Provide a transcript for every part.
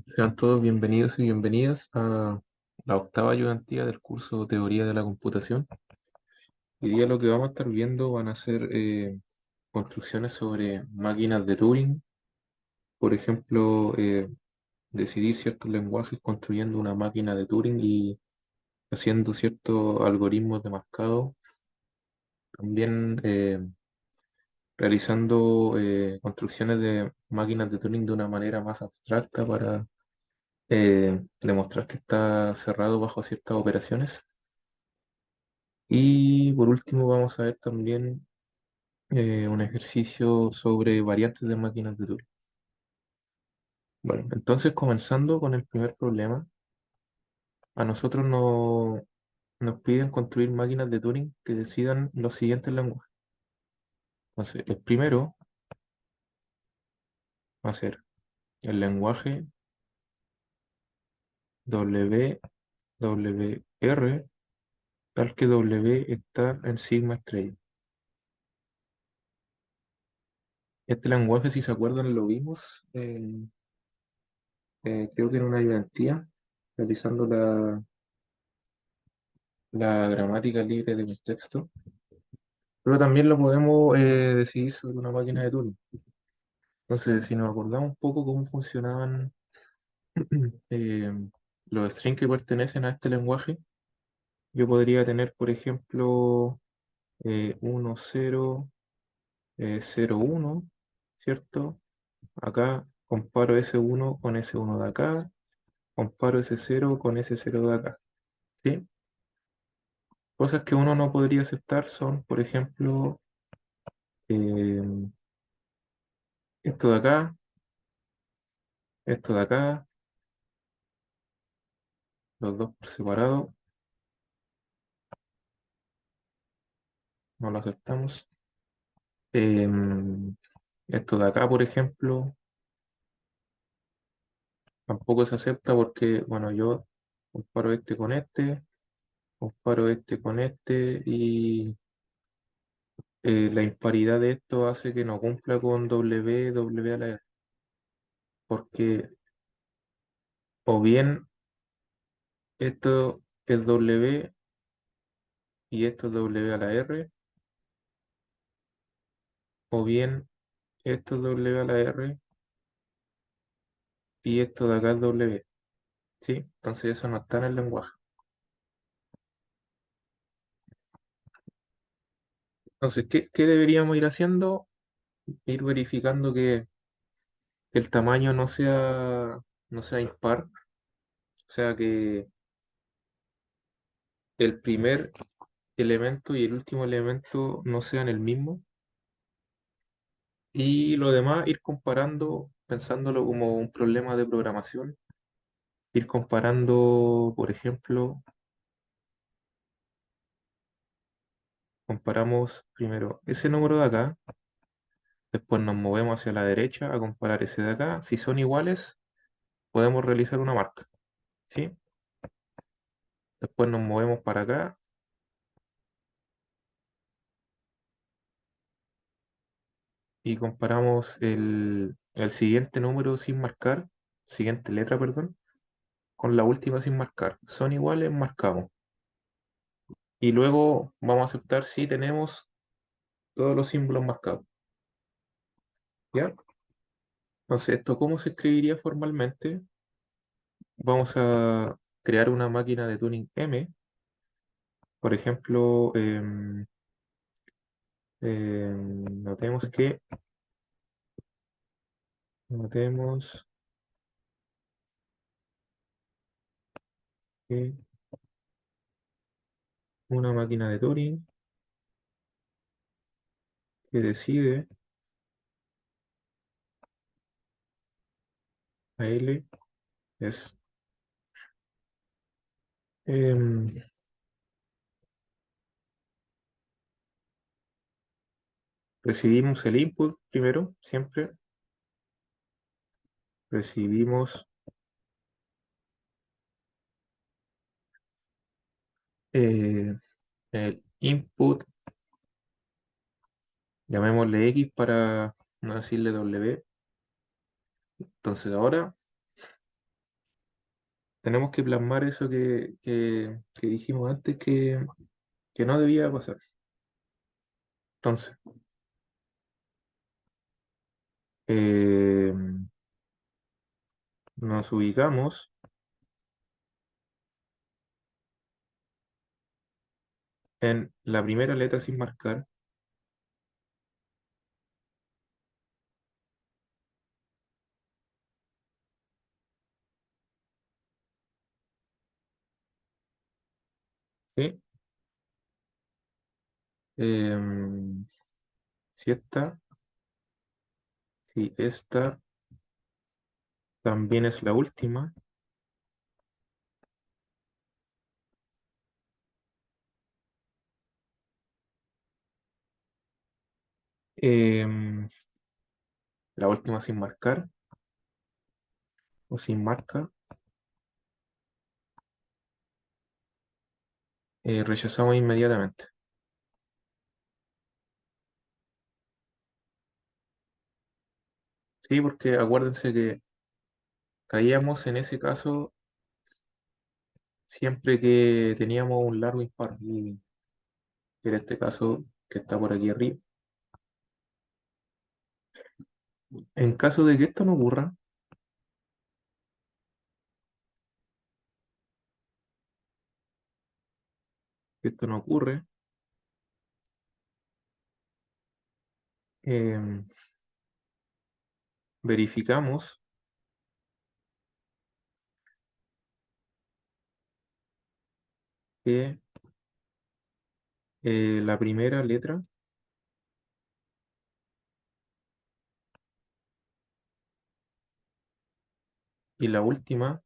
Sean todos bienvenidos y bienvenidas a la octava ayudantía del curso Teoría de la Computación. Hoy día lo que vamos a estar viendo van a ser construcciones sobre máquinas de Turing, por ejemplo, decidir ciertos lenguajes construyendo una máquina de Turing y haciendo ciertos algoritmos de mascado, también realizando construcciones de máquinas de Turing de una manera más abstracta para demostrar que está cerrado bajo ciertas operaciones. Y por último vamos a ver también un ejercicio sobre variantes de máquinas de Turing. Bueno, entonces comenzando con el primer problema, a nosotros nos piden construir máquinas de Turing que decidan los siguientes lenguajes. Entonces, el primero va a ser el lenguaje WR, tal que W está en sigma estrella. Este lenguaje, si se acuerdan, lo vimos, creo que en una ayudantía, realizando la gramática libre de contexto, pero también lo podemos decidir sobre una máquina de Turing. Entonces, si nos acordamos un poco cómo funcionaban eh, los strings que pertenecen a este lenguaje, yo podría tener, por ejemplo, 1, 0, 0, 1, ¿cierto? Acá comparo ese uno con ese uno de acá, comparo ese cero con ese cero de acá, ¿sí? Cosas que uno no podría aceptar son, por ejemplo, eh, esto de acá, esto de acá, los dos por separado, no lo aceptamos. Esto de acá, por ejemplo, tampoco se acepta porque, bueno, yo comparo este con este y la imparidad de esto hace que no cumpla con W a la R, porque o bien esto es W y esto es W a la R, o bien esto es W a la R y esto de acá es W, ¿sí? Entonces eso no está en el lenguaje. Entonces, ¿qué deberíamos ir haciendo? Ir verificando que el tamaño no sea impar, o sea que el primer elemento y el último elemento no sean el mismo. Y lo demás, ir comparando, pensándolo como un problema de programación, ir comparando, por ejemplo, comparamos primero ese número de acá, después nos movemos hacia la derecha a comparar ese de acá. Si son iguales, podemos realizar una marca, ¿sí? Después nos movemos para acá y comparamos el siguiente número sin marcar, siguiente letra, perdón, con la última sin marcar. Son iguales, marcamos. Y luego vamos a aceptar si tenemos todos los símbolos marcados. ¿Ya? Entonces, ¿esto cómo se escribiría formalmente? Vamos a crear una máquina de Turing M. Por ejemplo, notemos notemos que una máquina de Turing que decide a L es em, recibimos el input primero, siempre. Recibimos eh, el input, llamémosle X para no decirle W. Entonces ahora tenemos que plasmar eso que dijimos antes que no debía pasar. Entonces, eh, nos ubicamos en la primera letra sin marcar. ¿Sí? Em, si esta, si esta también es la última, em, la última sin marcar o sin marca, rechazamos inmediatamente. Sí, porque acuérdense que caíamos en ese caso siempre que teníamos un largo impar, y en este caso que está por aquí arriba. En caso de que esto no ocurra, que esto no ocurre, em, verificamos que la primera letra y la última,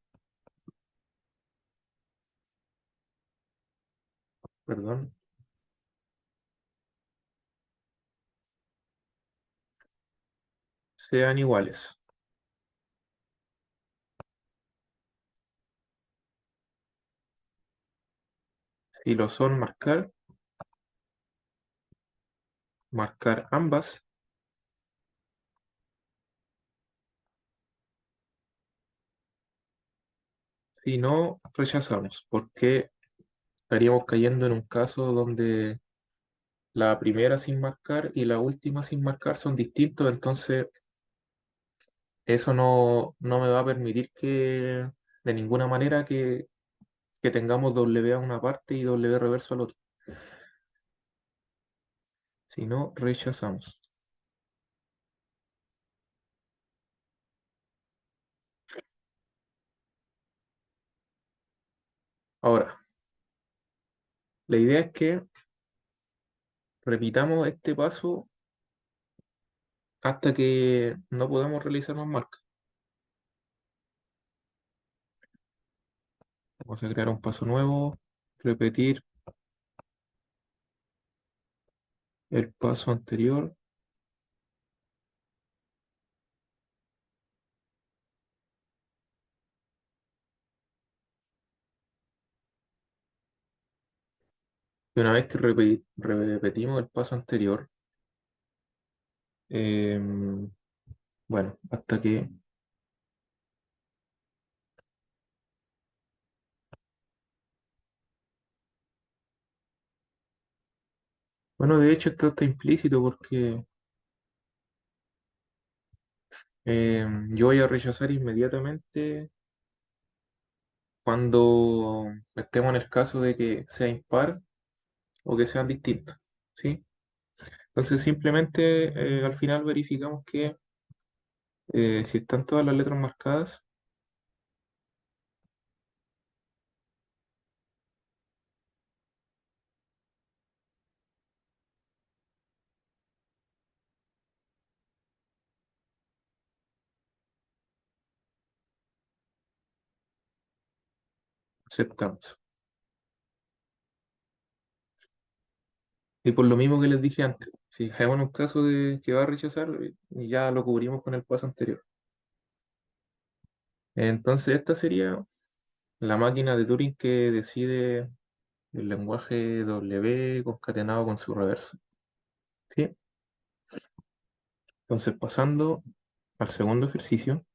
perdón, sean iguales. Si lo son, marcar ambas. Si no, rechazamos, porque estaríamos cayendo en un caso donde la primera sin marcar y la última sin marcar son distintos, entonces eso no me va a permitir que de ninguna manera que tengamos W a una parte y W reverso al otro. Si no, rechazamos. Ahora, la idea es que repitamos este paso hasta que no podamos realizar más marcas. Vamos a crear un paso nuevo, repetir el paso anterior. Y una vez que repetimos el paso anterior, em, bueno, hasta que, bueno, de hecho esto está implícito porque yo voy a rechazar inmediatamente cuando estemos en el caso de que sea impar o que sean distintos, ¿sí? Entonces simplemente al final verificamos que si están todas las letras marcadas, aceptamos. Y por lo mismo que les dije antes, si dejamos un caso de que va a rechazar, ya lo cubrimos con el paso anterior. Entonces esta sería la máquina de Turing que decide el lenguaje W concatenado con su reverso. ¿Sí? Entonces pasando al segundo ejercicio,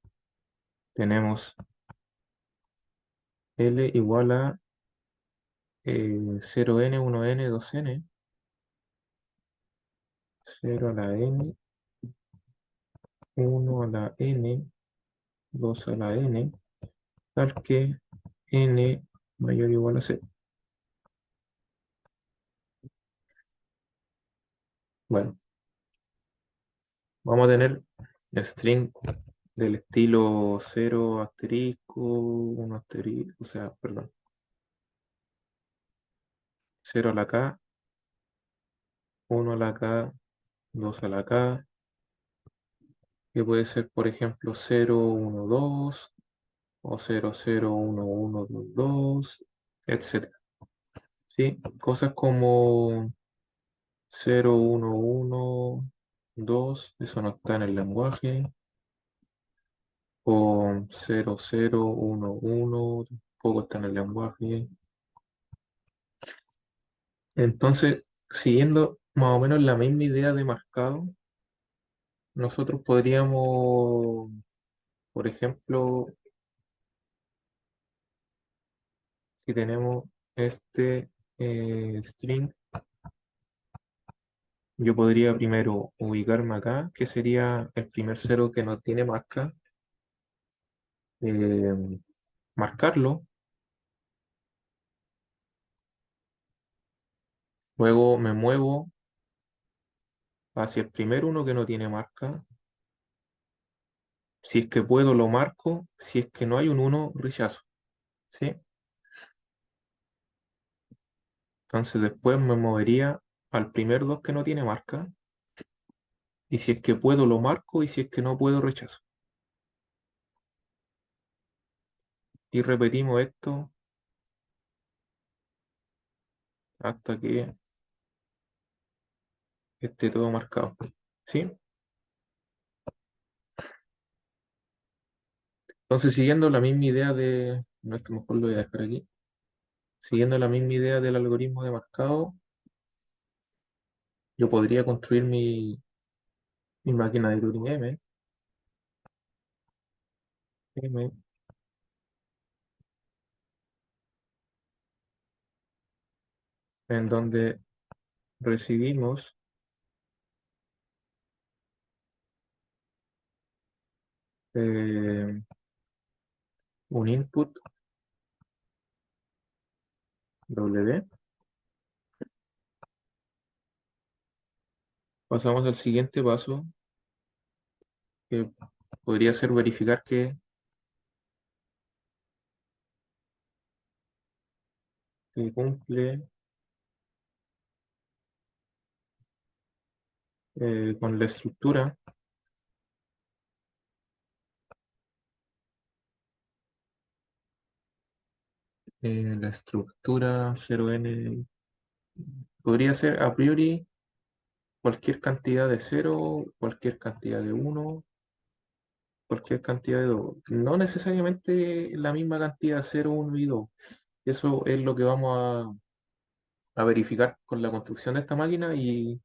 tenemos L igual a 0n, 1n, 2n, 0 a la n, 1 a la n, 2 a la n, tal que n mayor o igual a 0. Bueno, vamos a tener string del estilo 0 asterisco, 1 asterisco, o sea, perdón, 0 a la k, 1 a la k, 2 a la k, que puede ser, por ejemplo, 0, 1, 2, o 0, 0, 1, 1, 2, 2, etcétera. ¿Sí? Cosas como 0, 1, 1, 2, eso no está en el lenguaje, o 0, 0, 1, 1, tampoco está en el lenguaje. Entonces, siguiendo más o menos la misma idea de marcado, nosotros podríamos, por ejemplo, si tenemos este string, yo podría primero ubicarme acá, que sería el primer cero que no tiene marca, eh, marcarlo, luego me muevo hacia el primer uno que no tiene marca, si es que puedo lo marco, si es que no hay un uno rechazo, ¿sí? Entonces después me movería al primer 2 que no tiene marca, y si es que puedo lo marco, y si es que no puedo rechazo. Y repetimos esto hasta que esté todo marcado, ¿sí? Entonces siguiendo la misma idea de, no es que mejor lo voy a dejar aquí. Siguiendo la misma idea del algoritmo de marcado, yo podría construir mi máquina de Turing M, en donde recibimos eh, un input W. Pasamos al siguiente paso, que podría ser verificar que cumple con la estructura. La estructura 0n podría ser a priori cualquier cantidad de 0, cualquier cantidad de 1, cualquier cantidad de 2. No necesariamente la misma cantidad de 0, 1 y 2. Eso es lo que vamos a verificar con la construcción de esta máquina y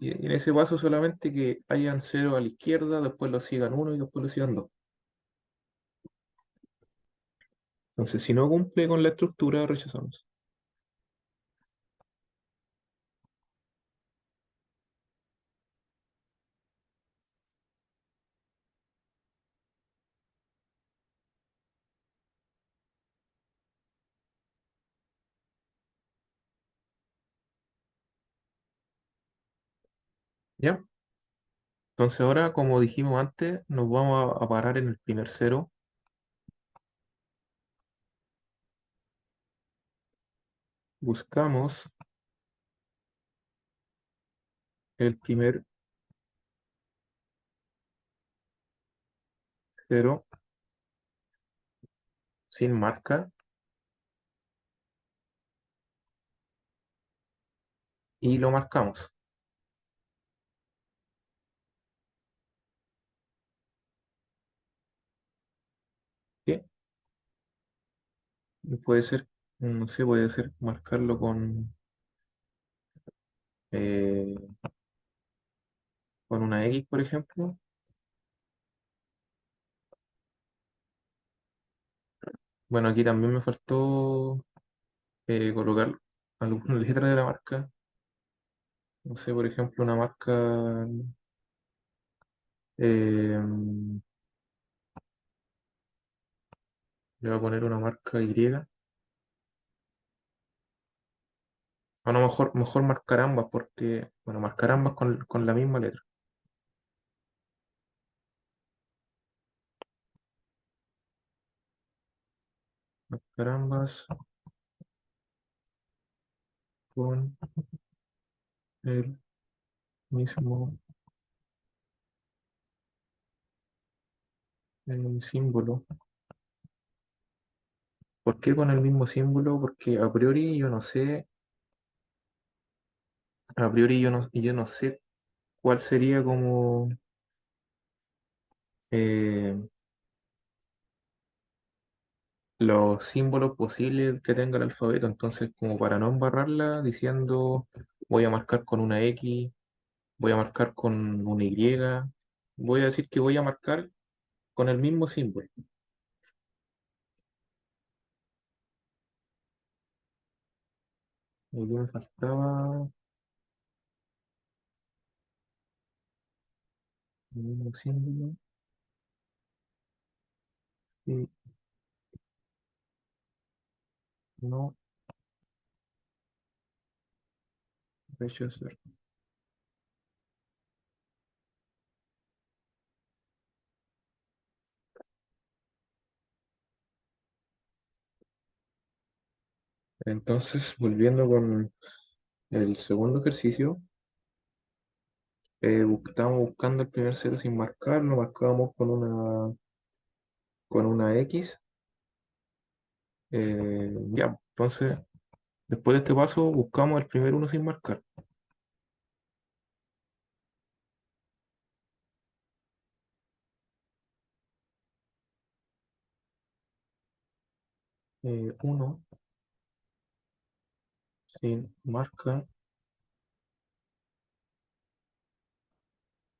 en ese paso solamente que hayan 0 a la izquierda, después lo sigan 1 y después lo sigan 2. Entonces, si no cumple con la estructura, rechazamos. ¿Ya? Entonces ahora, como dijimos antes, nos vamos a parar en el primer cero. Buscamos el primer cero sin marca y lo marcamos. ¿Sí? Y puede ser, no sé, puede ser marcarlo eh, con una X, por ejemplo. Bueno, aquí también me faltó colocar alguna letra de la marca. No sé, por ejemplo, una marca, eh, le voy a poner una marca Y. A lo mejor marcar ambas, porque, bueno, marcar ambas con la misma letra. Marcar ambas con el mismo símbolo. ¿Por qué con el mismo símbolo? Porque a priori yo no sé, a priori yo no sé cuál sería como eh, los símbolos posibles que tenga el alfabeto. Entonces, como para no embarrarla, diciendo voy a marcar con una X, voy a marcar con una Y, voy a decir que voy a marcar con el mismo símbolo. Y aquí me faltaba el mismo símbolo y no rechazar. Entonces, volviendo con el segundo ejercicio, estábamos buscando el primer cero sin marcar, lo marcábamos con una X. Ya, entonces, después de este paso, buscamos el primer uno sin marcar. 1 sin marca.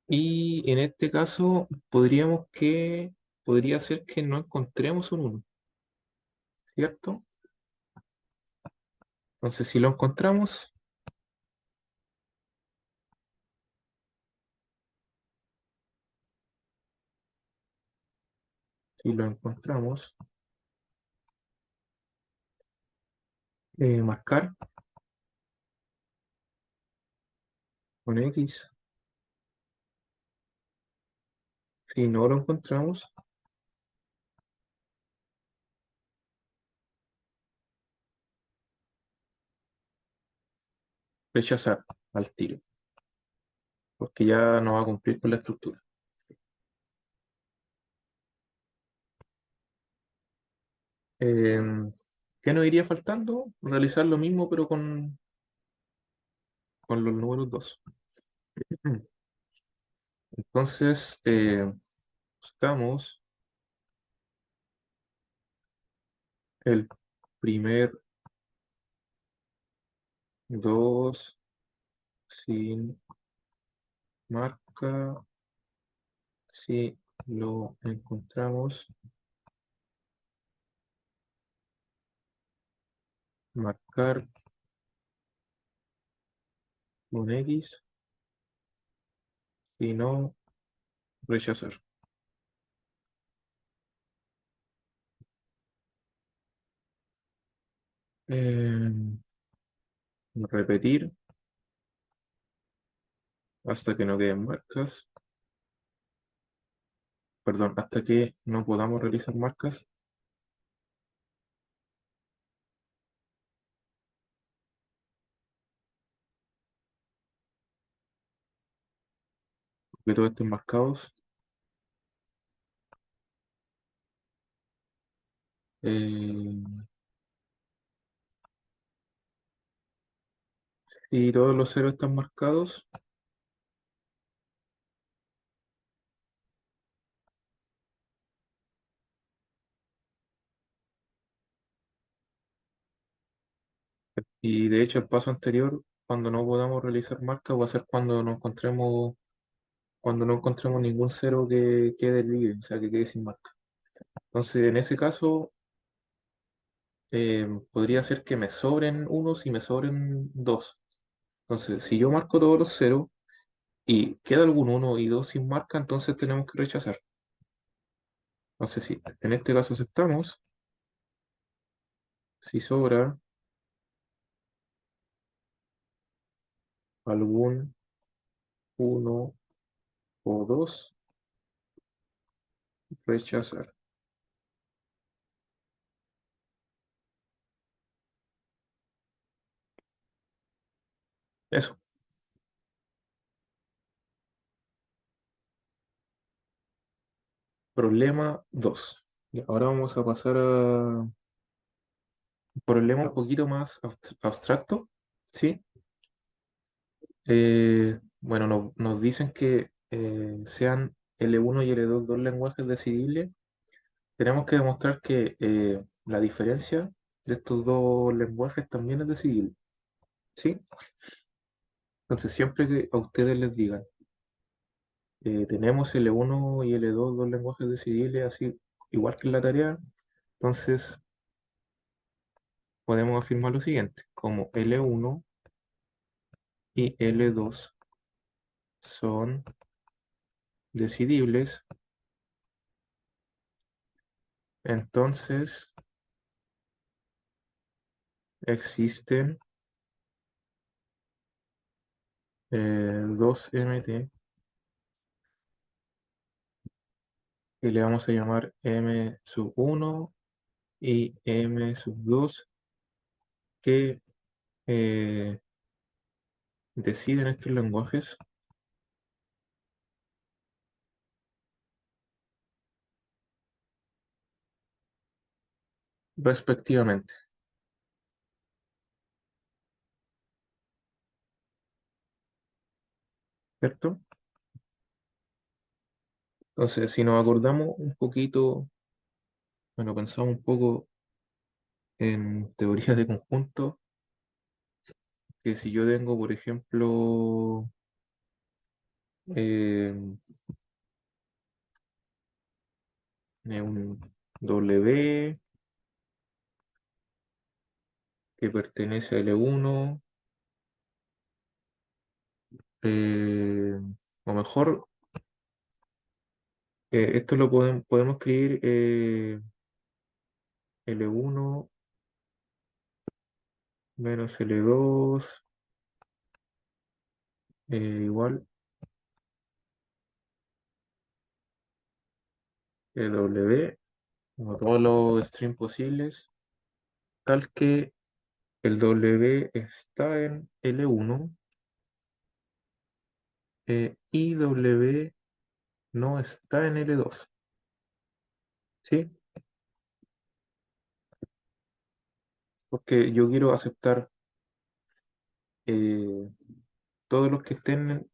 Y en este caso, podría ser que no encontremos un uno, ¿cierto? Entonces, si lo encontramos, marcar con X. Si no lo encontramos, rechazar al tiro, porque ya no va a cumplir con la estructura. Em, ¿Qué nos iría faltando? Realizar lo mismo, pero con los números 2. Entonces, buscamos el primer 2 sin marca. Si lo encontramos, marcar con X. Si no, rechazar. Em, Repetir hasta que no queden marcas. Perdón, hasta que no podamos realizar marcas. Que todos estén marcados. Eh, si todos los ceros están marcados, y de hecho el paso anterior, cuando no podamos realizar marcas, va a ser cuando no encontremos ningún cero que quede libre, o sea, que quede sin marca. Entonces, en ese caso, podría ser que me sobren unos y me sobren dos. Entonces, si yo marco todos los ceros y queda algún uno y dos sin marca, entonces tenemos que rechazar. Entonces, si en este caso aceptamos, si sobra algún uno o dos, rechazar. Eso, problema 2. Y ahora vamos a pasar a un problema un poquito más abstracto, ¿sí? Bueno, nos dicen que sean L1 y L2 dos lenguajes decidibles. Tenemos que demostrar que la diferencia de estos dos lenguajes también es decidible, ¿sí? Entonces, siempre que a ustedes les digan, tenemos L1 y L2 dos lenguajes decidibles, así igual que en la tarea, entonces podemos afirmar lo siguiente, como L1 y L2 son decidibles, entonces existen dos MT que le vamos a llamar M sub 1 y M sub 2 que eh, deciden estos lenguajes respectivamente, ¿cierto? Entonces, si nos acordamos un poquito, bueno, pensamos un poco en teorías de conjunto, que si yo tengo, por ejemplo, eh, un W que pertenece a L1, eh, o mejor, esto lo podemos escribir L1 menos L2 igual W, como todos los strings posibles, tal que el W está en L1 y W no está en L2, ¿sí? Porque yo quiero aceptar eh, todos los que estén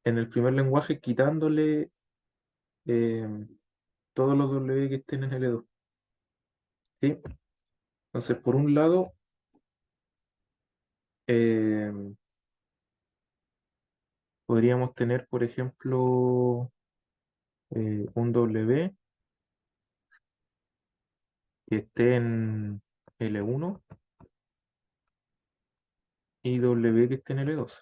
en el primer lenguaje quitándole eh, todos los W que estén en L2, ¿sí? Entonces, por un lado, eh, podríamos tener, por ejemplo, un W que esté en L1 y W que esté en L2.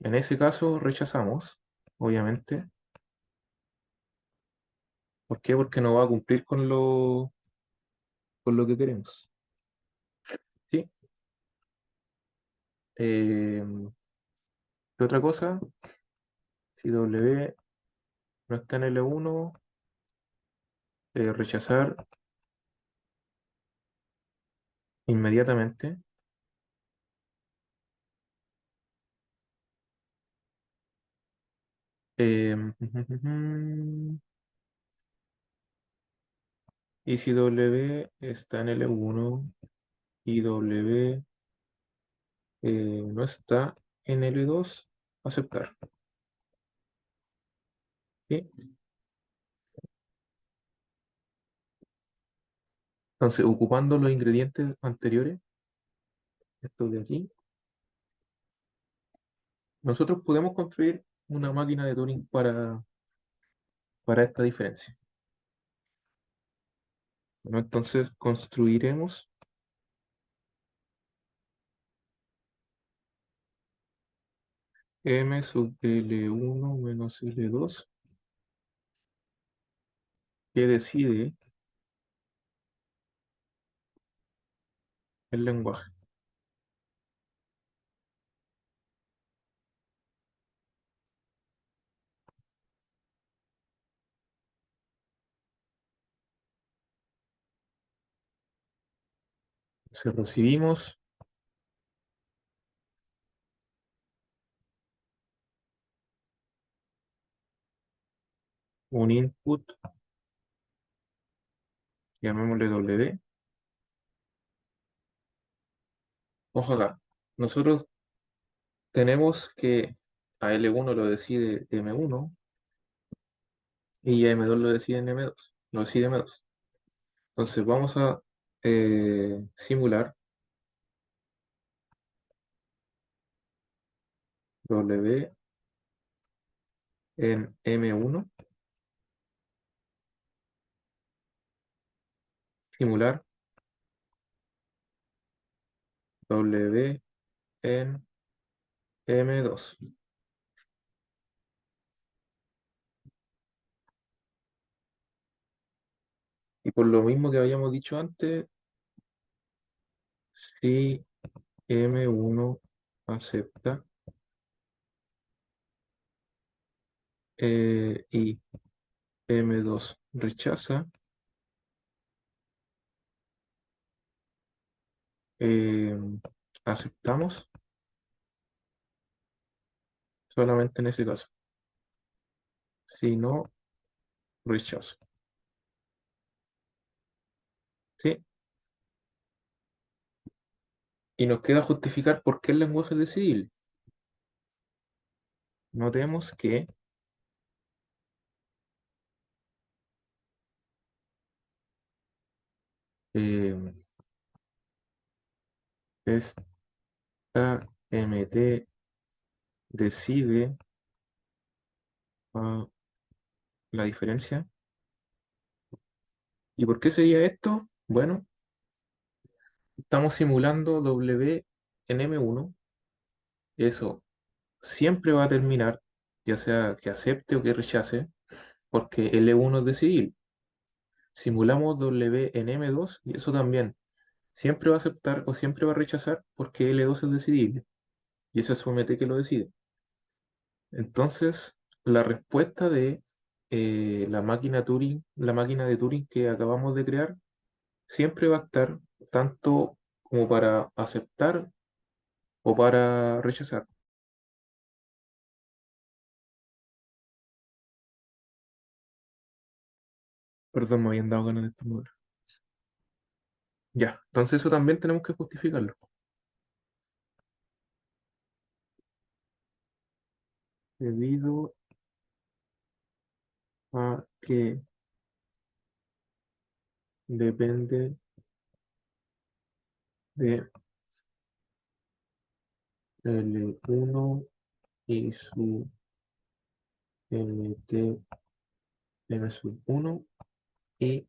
En ese caso rechazamos, obviamente. ¿Por qué? Porque no va a cumplir con lo que queremos. ¿Sí? Eh, ¿Qué otra cosa? Si W no está en L1, rechazar inmediatamente. Eh, y si W está en L1 y W no está en L2, aceptar. ¿Sí? Entonces, ocupando los ingredientes anteriores, estos de aquí, nosotros podemos construir una máquina de Turing para esta diferencia. Bueno, entonces construiremos M sub L1 menos L2 que decide el lenguaje. Si recibimos un input, llamémosle W, ojo acá, nosotros tenemos que a L1 lo decide M1 y a M2 lo decide en M2, lo decide M2. Entonces vamos a simular W en M1, simular W en M2. Y por lo mismo que habíamos dicho antes, si M1 acepta y M2 rechaza, eh, aceptamos solamente en ese caso. Si no, rechazo. ¿Sí? Y nos queda justificar por qué el lenguaje es decidible. Notemos que eh, esta MT decide la diferencia. ¿Y por qué sería esto? Bueno, estamos simulando W en M1. Eso siempre va a terminar, ya sea que acepte o que rechace, porque L1 es decidible. Simulamos W en M2 y eso también siempre va a aceptar o siempre va a rechazar porque L2 es decidible. Y ese es su MT que lo decide. Entonces, la respuesta de la máquina Turing, la máquina de Turing que acabamos de crear, siempre va a estar tanto como para aceptar o para rechazar. Perdón, me habían dado ganas de estornudar. Ya, entonces eso también tenemos que justificarlo. Debido a que depende de L1 y su MT M sub 1 y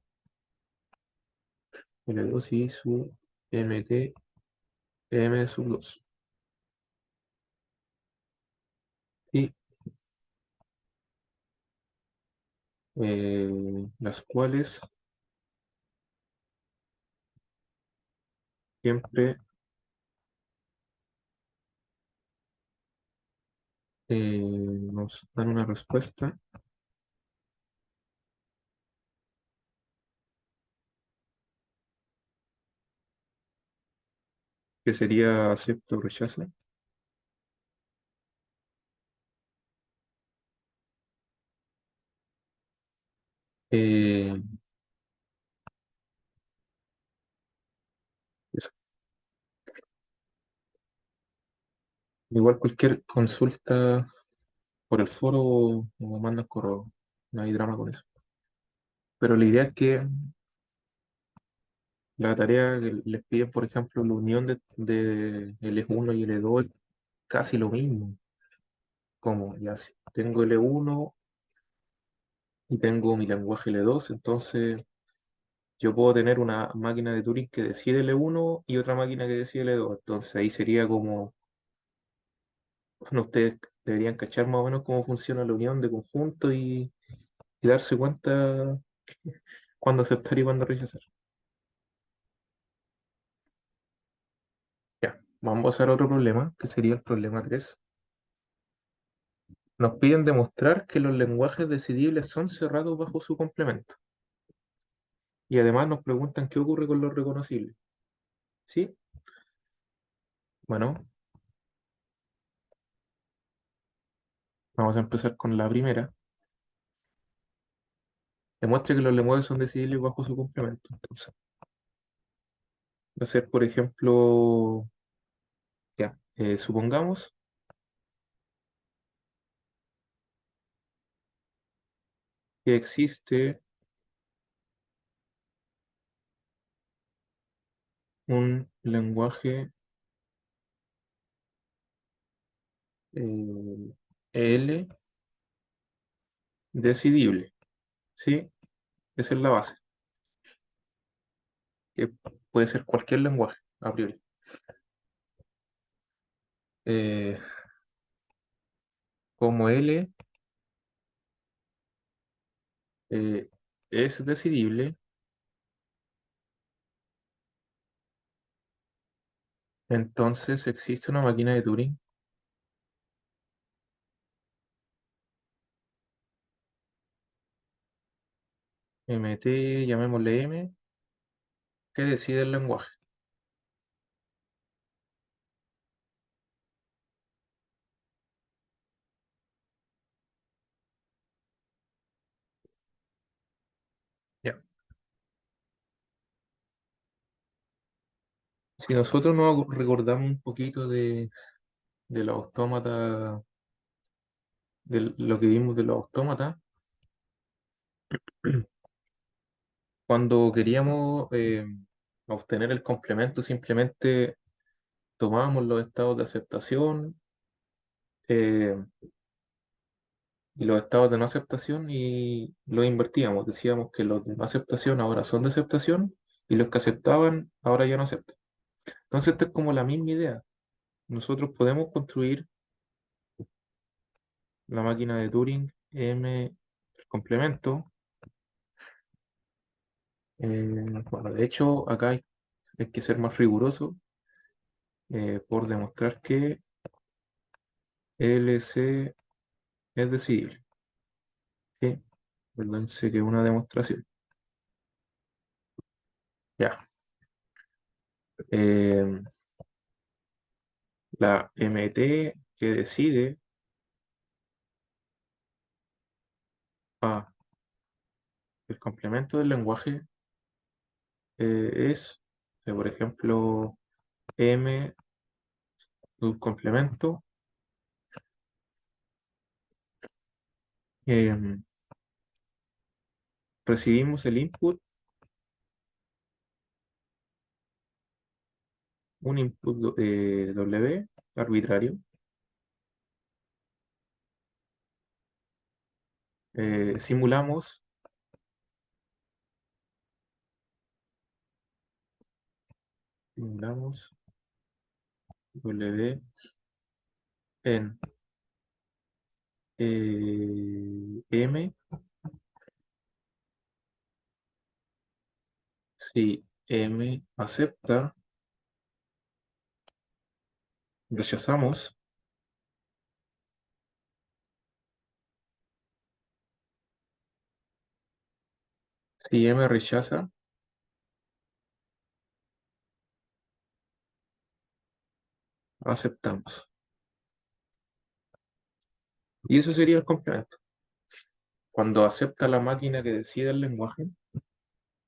L2 y su MT M sub 2. Y las cuales siempre nos dan una respuesta que sería acepto o rechazo. Eh, eso. Igual cualquier consulta por el foro o mandan correo, no hay drama con eso. Pero la idea es que la tarea que les piden, por ejemplo, la unión de L1 y L2 es casi lo mismo. Como ya si tengo L1 y tengo mi lenguaje L2, entonces yo puedo tener una máquina de Turing que decide L1 y otra máquina que decide L2. Entonces ahí sería como, bueno, ustedes deberían cachar más o menos cómo funciona la unión de conjunto y darse cuenta cuándo aceptar y cuándo rechazar. Ya, vamos a pasar a otro problema, que sería el problema 3. Nos piden demostrar que los lenguajes decidibles son cerrados bajo su complemento. Y además nos preguntan qué ocurre con los reconocibles. ¿Sí? Bueno, vamos a empezar con la primera. Demuestre que los lenguajes son decidibles bajo su complemento. Entonces, va a ser, por ejemplo, ya, supongamos que existe un lenguaje L decidible. ¿Sí? Esa es la base, que puede ser cualquier lenguaje, a priori. Eh, como L eh, es decidible, entonces existe una máquina de Turing, MT, llamémosle M, que decide el lenguaje. Ya. Si nosotros nos recordamos un poquito de los autómatas, de lo que vimos de los autómatas, cuando queríamos obtener el complemento, simplemente tomábamos los estados de aceptación eh, y los estados de no aceptación y los invertíamos. Decíamos que los de no aceptación ahora son de aceptación y los que aceptaban ahora ya no aceptan. Entonces, esto es como la misma idea. Nosotros podemos construir la máquina de Turing M, el complemento. Bueno, de hecho, acá hay que ser más riguroso por demostrar que LC es decidible. ¿Sí? Acuérdense que es una demostración. Ya. Eh, la MT que decide A, el complemento del lenguaje es, por ejemplo, M, un complemento, eh, recibimos el input, un input W arbitrario, simulamos, simulamos W en M, si M acepta, rechazamos, si M rechaza, aceptamos. Y eso sería el complemento. Cuando acepta la máquina que decide el lenguaje,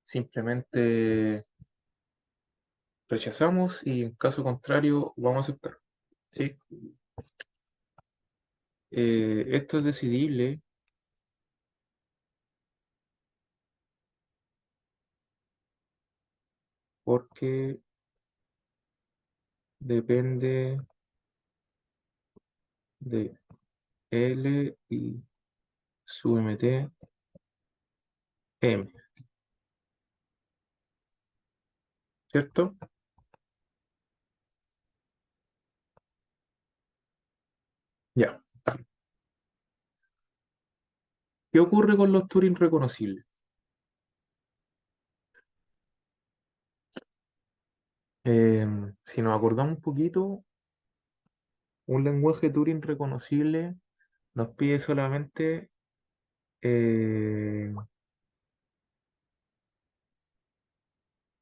simplemente rechazamos y en caso contrario vamos a aceptar. ¿Sí? Esto es decidible porque depende de L y su MT M. ¿cierto? Ya. ¿Qué ocurre con los Turing reconocibles? Si nos acordamos un poquito, un lenguaje Turing reconocible nos pide solamente eh,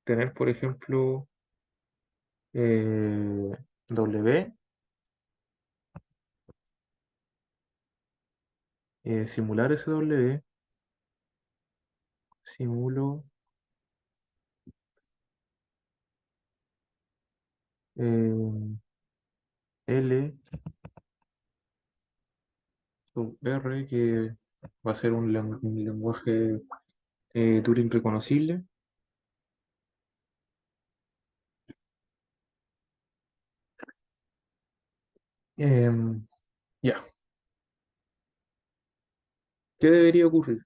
tener, por ejemplo, W, simular ese W, simulo eh, L sub R, que va a ser un lenguaje Turing reconocible. Em, ya, ¿qué debería ocurrir?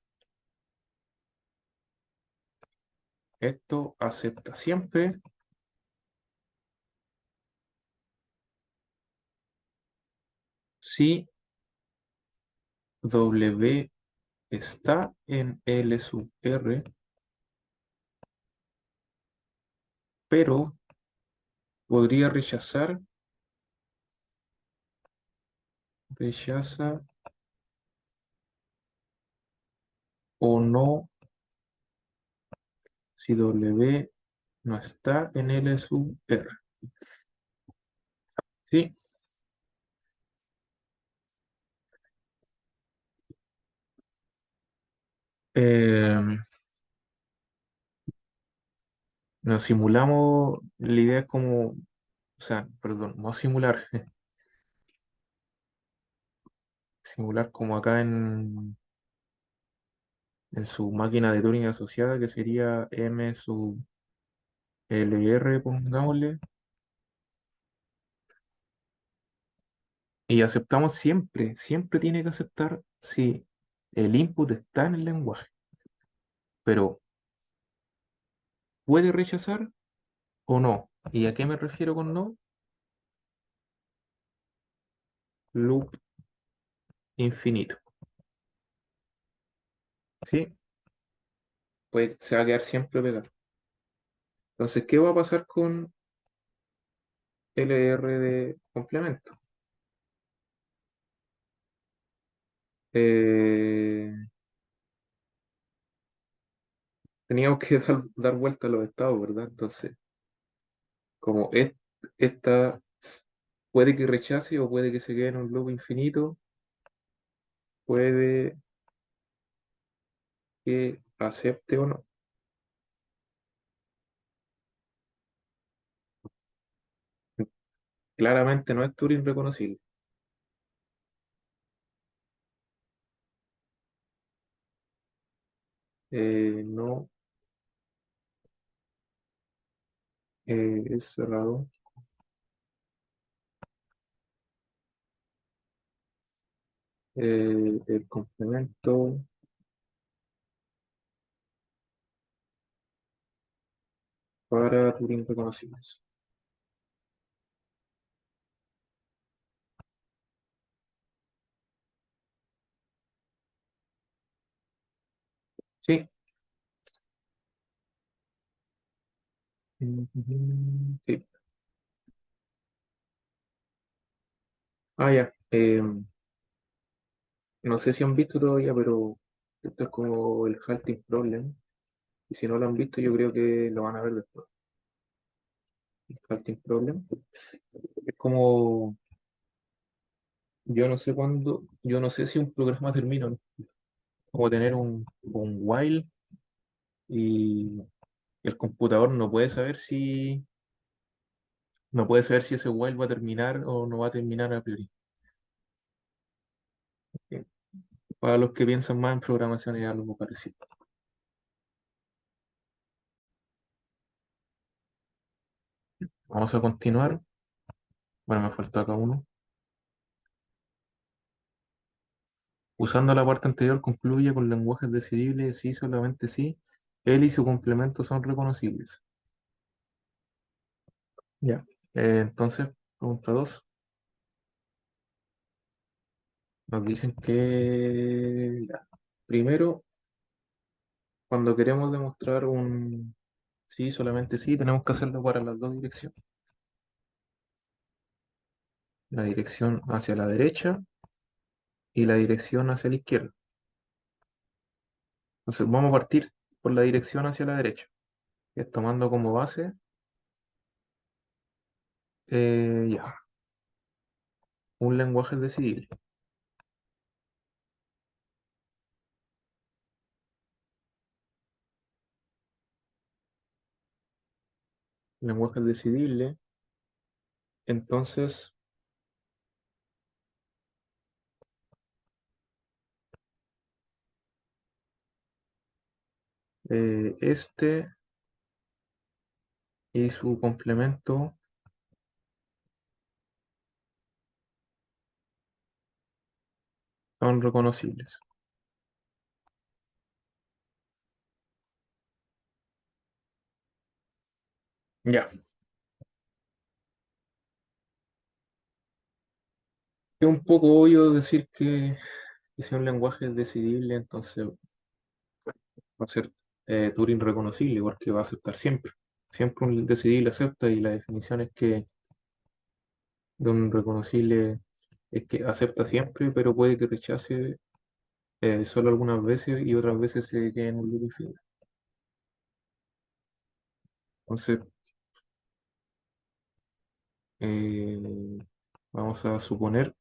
Esto acepta siempre si W está en L sub R, pero podría rechazar, rechaza o no si W no está en L sub R. ¿Sí? Em, Nos simulamos, la idea es como, o sea, perdón, no simular, simular como acá en su máquina de Turing asociada, que sería M sub LR, pongámosle, y aceptamos siempre, siempre tiene que aceptar si el input está en el lenguaje, pero puede rechazar o no. ¿Y a qué me refiero con no? Loop infinito, ¿sí? Pues se va a quedar siempre pegado. Entonces, ¿qué va a pasar con LR de complemento? Eh, Teníamos que dar vuelta a los estados, ¿verdad? Entonces, como esta puede que rechace o puede que se quede en un loop infinito, puede que acepte o no. Claramente no es Turing reconocible. No es cerrado el complemento para Turing reconocibles. Sí. Sí. Ah, ya. No sé si han visto todavía, pero esto es como el halting problem. Y si no lo han visto, yo creo que lo van a ver después. El halting problem. Es como, yo no sé cuándo, yo no sé si un programa termina, o no. Como tener un while y el computador no puede saber si ese while va a terminar o no va a terminar a priori. Eh, Para los que piensan más en programación es algo parecido. Vamos a continuar. Bueno, me faltó acá uno. Usando la parte anterior, concluye con lenguajes decidibles, sí, solamente sí. Él y su complemento son reconocibles. Ya. Entonces, pregunta 2. Nos dicen que, ya, primero, cuando queremos demostrar un sí, solamente sí, tenemos que hacerlo para las dos direcciones. La dirección hacia la derecha y la dirección hacia la izquierda. Entonces, vamos a partir por la dirección hacia la derecha, que es tomando como base, ya, un lenguaje decidible. Lenguaje decidible, entonces, este y su complemento son reconocibles. Ya. Es un poco obvio decir que si un lenguaje es decidible, entonces va a ser Turing reconocible, porque va a aceptar siempre. Siempre un decidible acepta y la definición es que de un reconocible es que acepta siempre, pero puede que rechace solo algunas veces y otras veces se quede en un loop infinito. Entonces, eh, vamos a suponer,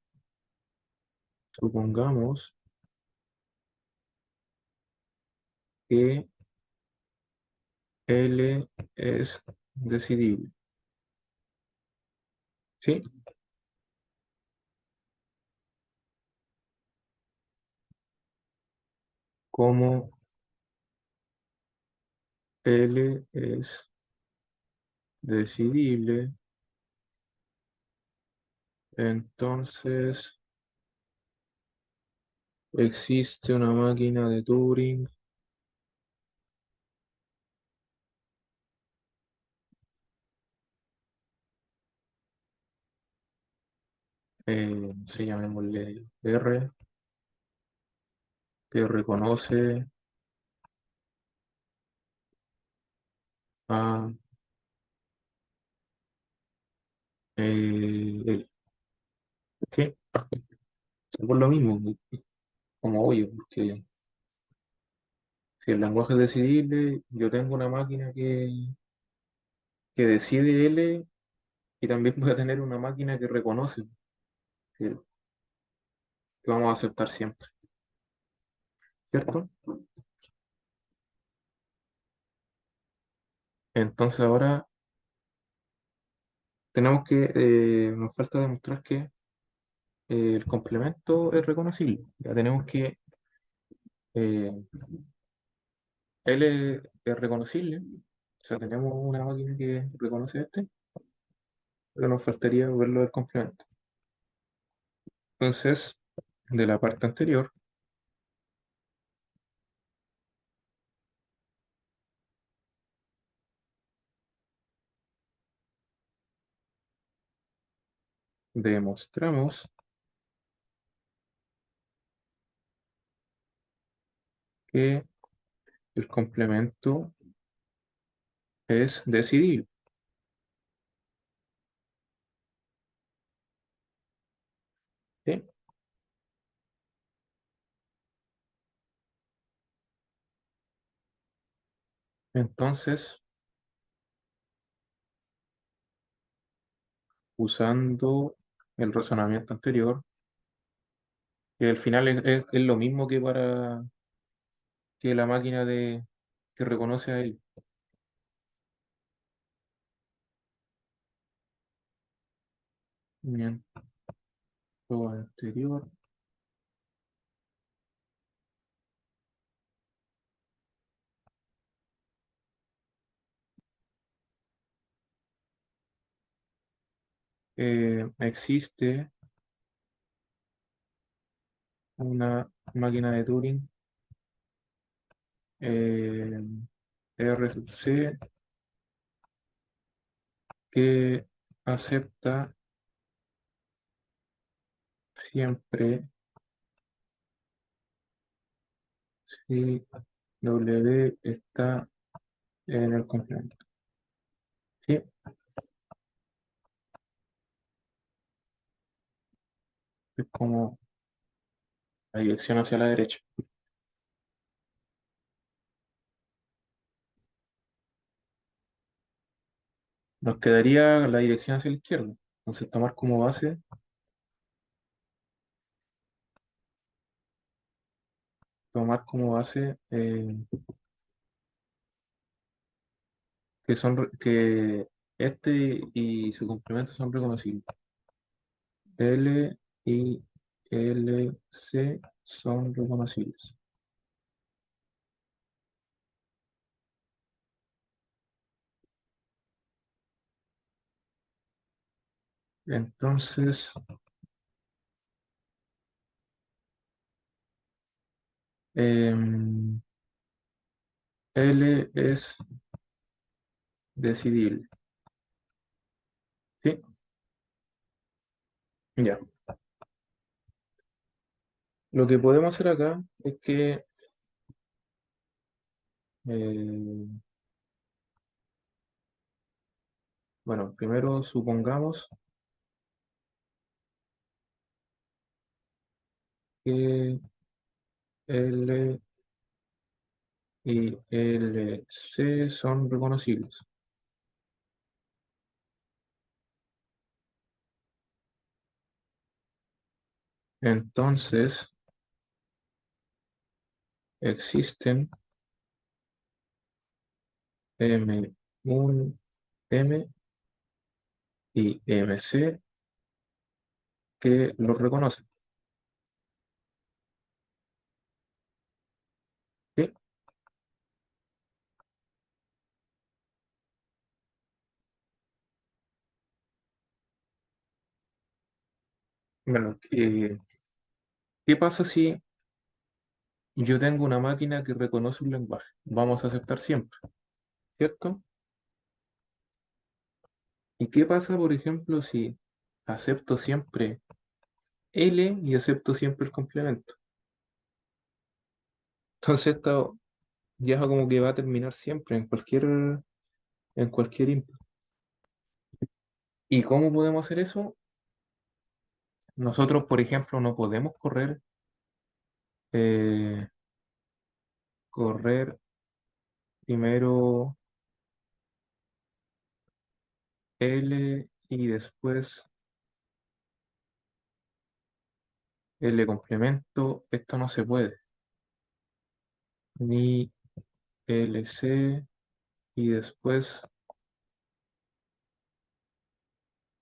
supongamos que L es decidible, ¿sí? Como L es decidible, entonces existe una máquina de Turing, se llamémosle R, que reconoce a L. Sí, es por lo mismo, como obvio, porque si el lenguaje es decidible, yo tengo una máquina que decide L y también voy a tener una máquina que reconoce, que vamos a aceptar siempre, ¿cierto? Entonces ahora tenemos que, nos falta demostrar que el complemento es reconocible. Ya tenemos que eh, L es reconocible, o sea, tenemos una máquina que reconoce este, pero nos faltaría verlo del complemento. Entonces, de la parte anterior, demostramos que el complemento es decidible, ¿sí? Entonces, usando el razonamiento anterior, que al final es lo mismo que para que la máquina que reconoce a él. Bien, lo anterior existe una máquina de Turing eh, R sub C que acepta siempre si W está en el complemento. ¿Sí? Es como la dirección hacia la derecha. Nos quedaría la dirección hacia la izquierda. Entonces tomar como base que este y su complemento son reconocibles. L y L, C son reconocibles. Entonces, em, L es decidible. ¿Sí? Ya. Lo que podemos hacer acá es que, eh, bueno, primero supongamos que L y L, C son reconocibles. Entonces, existen M1, M y MC que los reconocen. ¿Sí? Bueno, ¿qué pasa si yo tengo una máquina que reconoce un lenguaje? Vamos a aceptar siempre, ¿cierto? ¿Y qué pasa, por ejemplo, si acepto siempre L y acepto siempre el complemento? Entonces esto ya como que va a terminar siempre en cualquier input. ¿Y cómo podemos hacer eso? Nosotros, por ejemplo, no podemos eh, correr primero L y después L complemento. Esto no se puede. Ni LC y después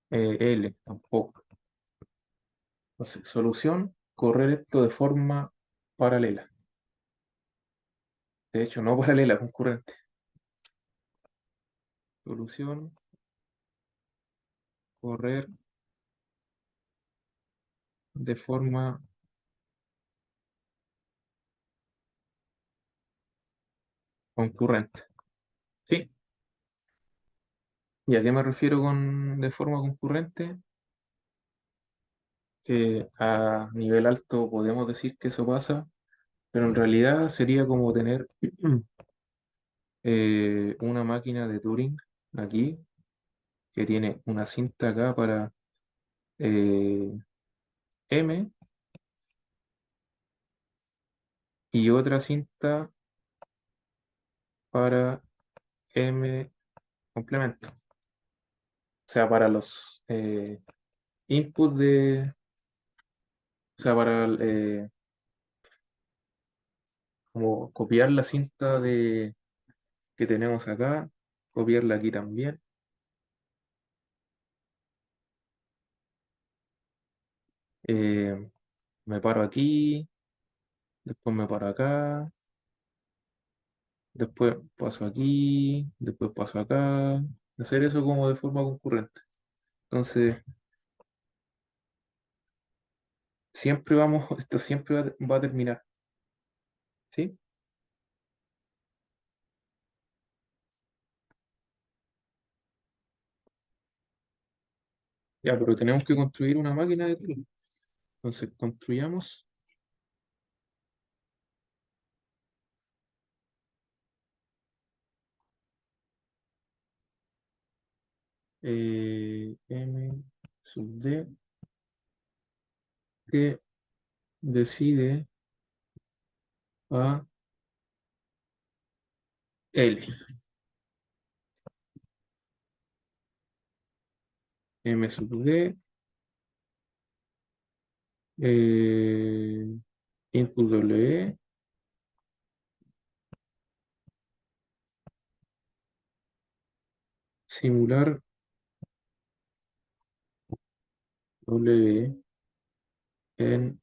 L tampoco. Entonces, solución, correr esto de forma paralela. De hecho, no paralela, concurrente. Solución, correr de forma concurrente. ¿Sí? ¿Y a qué me refiero con de forma concurrente? Que a nivel alto podemos decir que eso pasa, pero en realidad sería como tener una máquina de Turing aquí, que tiene una cinta acá para eh, M y otra cinta para M complemento. O sea, para los inputs o sea, para como copiar la cinta que tenemos acá, copiarla aquí también. Eh, Me paro aquí, después me paro acá, después paso aquí, después paso acá. Hacer eso como de forma concurrente. Entonces, siempre vamos, esto siempre va a terminar, ¿sí? Ya, pero tenemos que construir una máquina de Turing. Entonces, construyamos M sub D que decide a L. M sub D, eh, input W, simular W en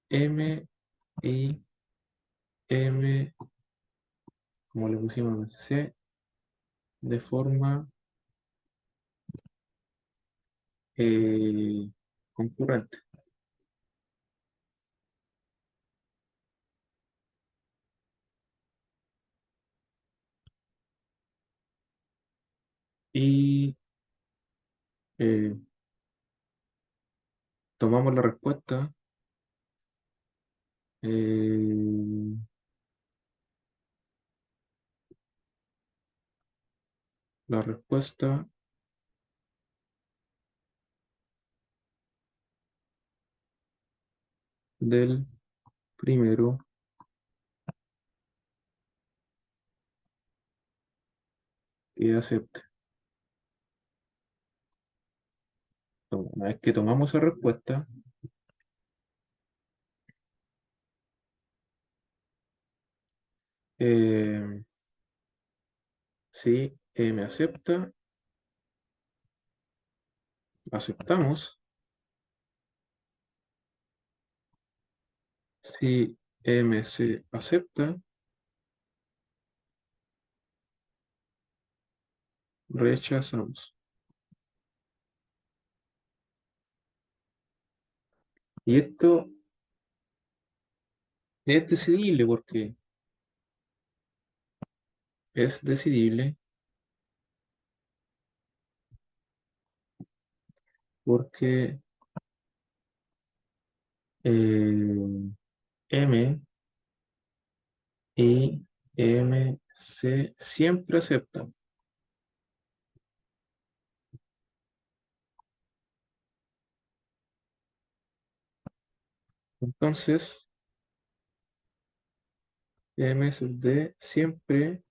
M y M, como le pusimos en C, de forma concurrente. Y eh, tomamos eh, la respuesta del primero que acepte. Una vez que tomamos esa respuesta, eh, si me acepta, aceptamos. Si M se acepta, rechazamos. Y esto es decidible porque es decidible porque M y M se siempre aceptan. Entonces, M sub D siempre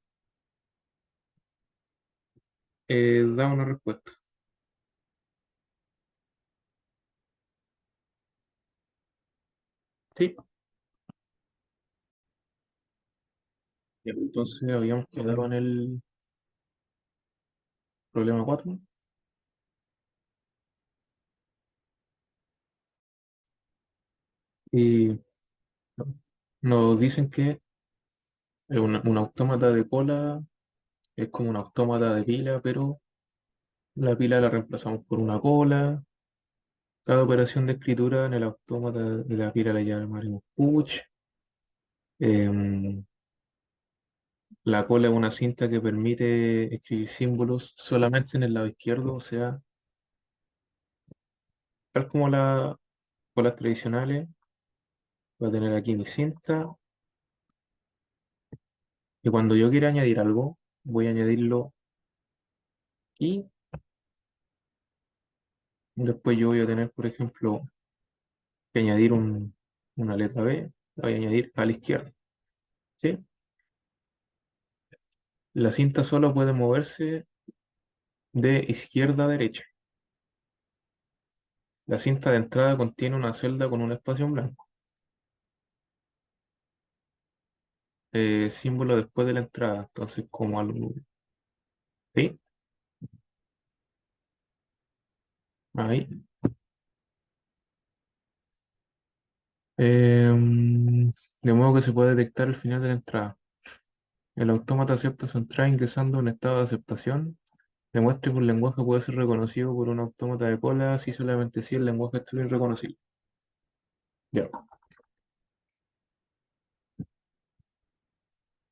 da una respuesta. Sí. Ya, entonces habíamos quedado en el problema 4 y nos dicen que un autómata de cola es como un autómata de pila, pero la pila la reemplazamos por una cola. Cada operación de escritura en el autómata de la pila la llamaremos push. Em, la cola es una cinta que permite escribir símbolos solamente en el lado izquierdo, o sea, tal como las colas tradicionales, voy a tener aquí mi cinta y cuando yo quiera añadir algo, voy a añadirlo aquí. Después yo voy a tener, por ejemplo, que añadir una letra B, la voy a añadir a la izquierda, ¿sí? La cinta solo puede moverse de izquierda a derecha. La cinta de entrada contiene una celda con un espacio en blanco. Símbolo después de la entrada, entonces como algo, ¿sí? Ahí. De modo que se puede detectar el final de la entrada. El autómata acepta su entrada ingresando a un estado de aceptación. Demuestre que un lenguaje puede ser reconocido por un autómata de cola si solamente si el lenguaje es irreconocible. Ya.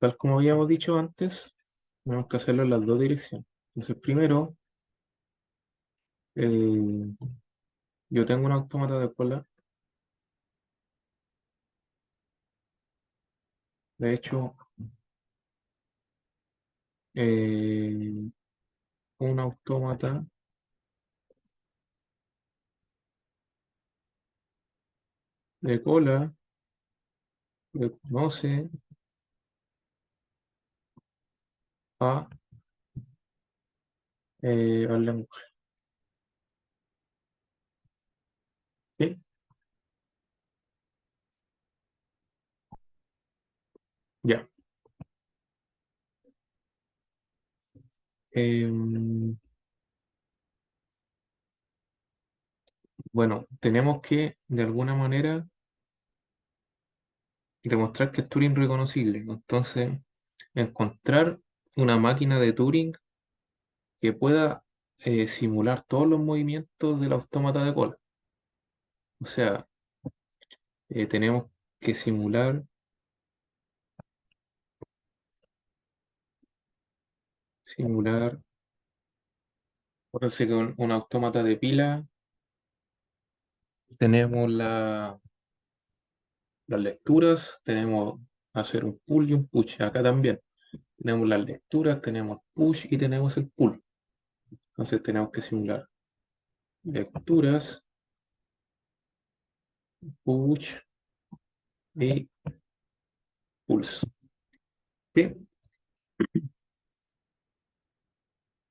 Tal como habíamos dicho antes, tenemos que hacerlo en las dos direcciones. Entonces, primero Eh, yo tengo un autómata de cola. De hecho, eh, un autómata de cola reconoce a, al lenguaje. ¿Sí? Ya. Em, bueno, tenemos que, de alguna manera, demostrar que es Turing reconocible. Entonces, encontrar una máquina de Turing que pueda simular todos los movimientos del autómata de cola. O sea, tenemos que simular, por decir que un autómata de pila, tenemos las lecturas, tenemos hacer un pull y un push. Acá también tenemos las lecturas, tenemos push y tenemos el pull. Entonces tenemos que simular lecturas, push y pulse. ¿Sí?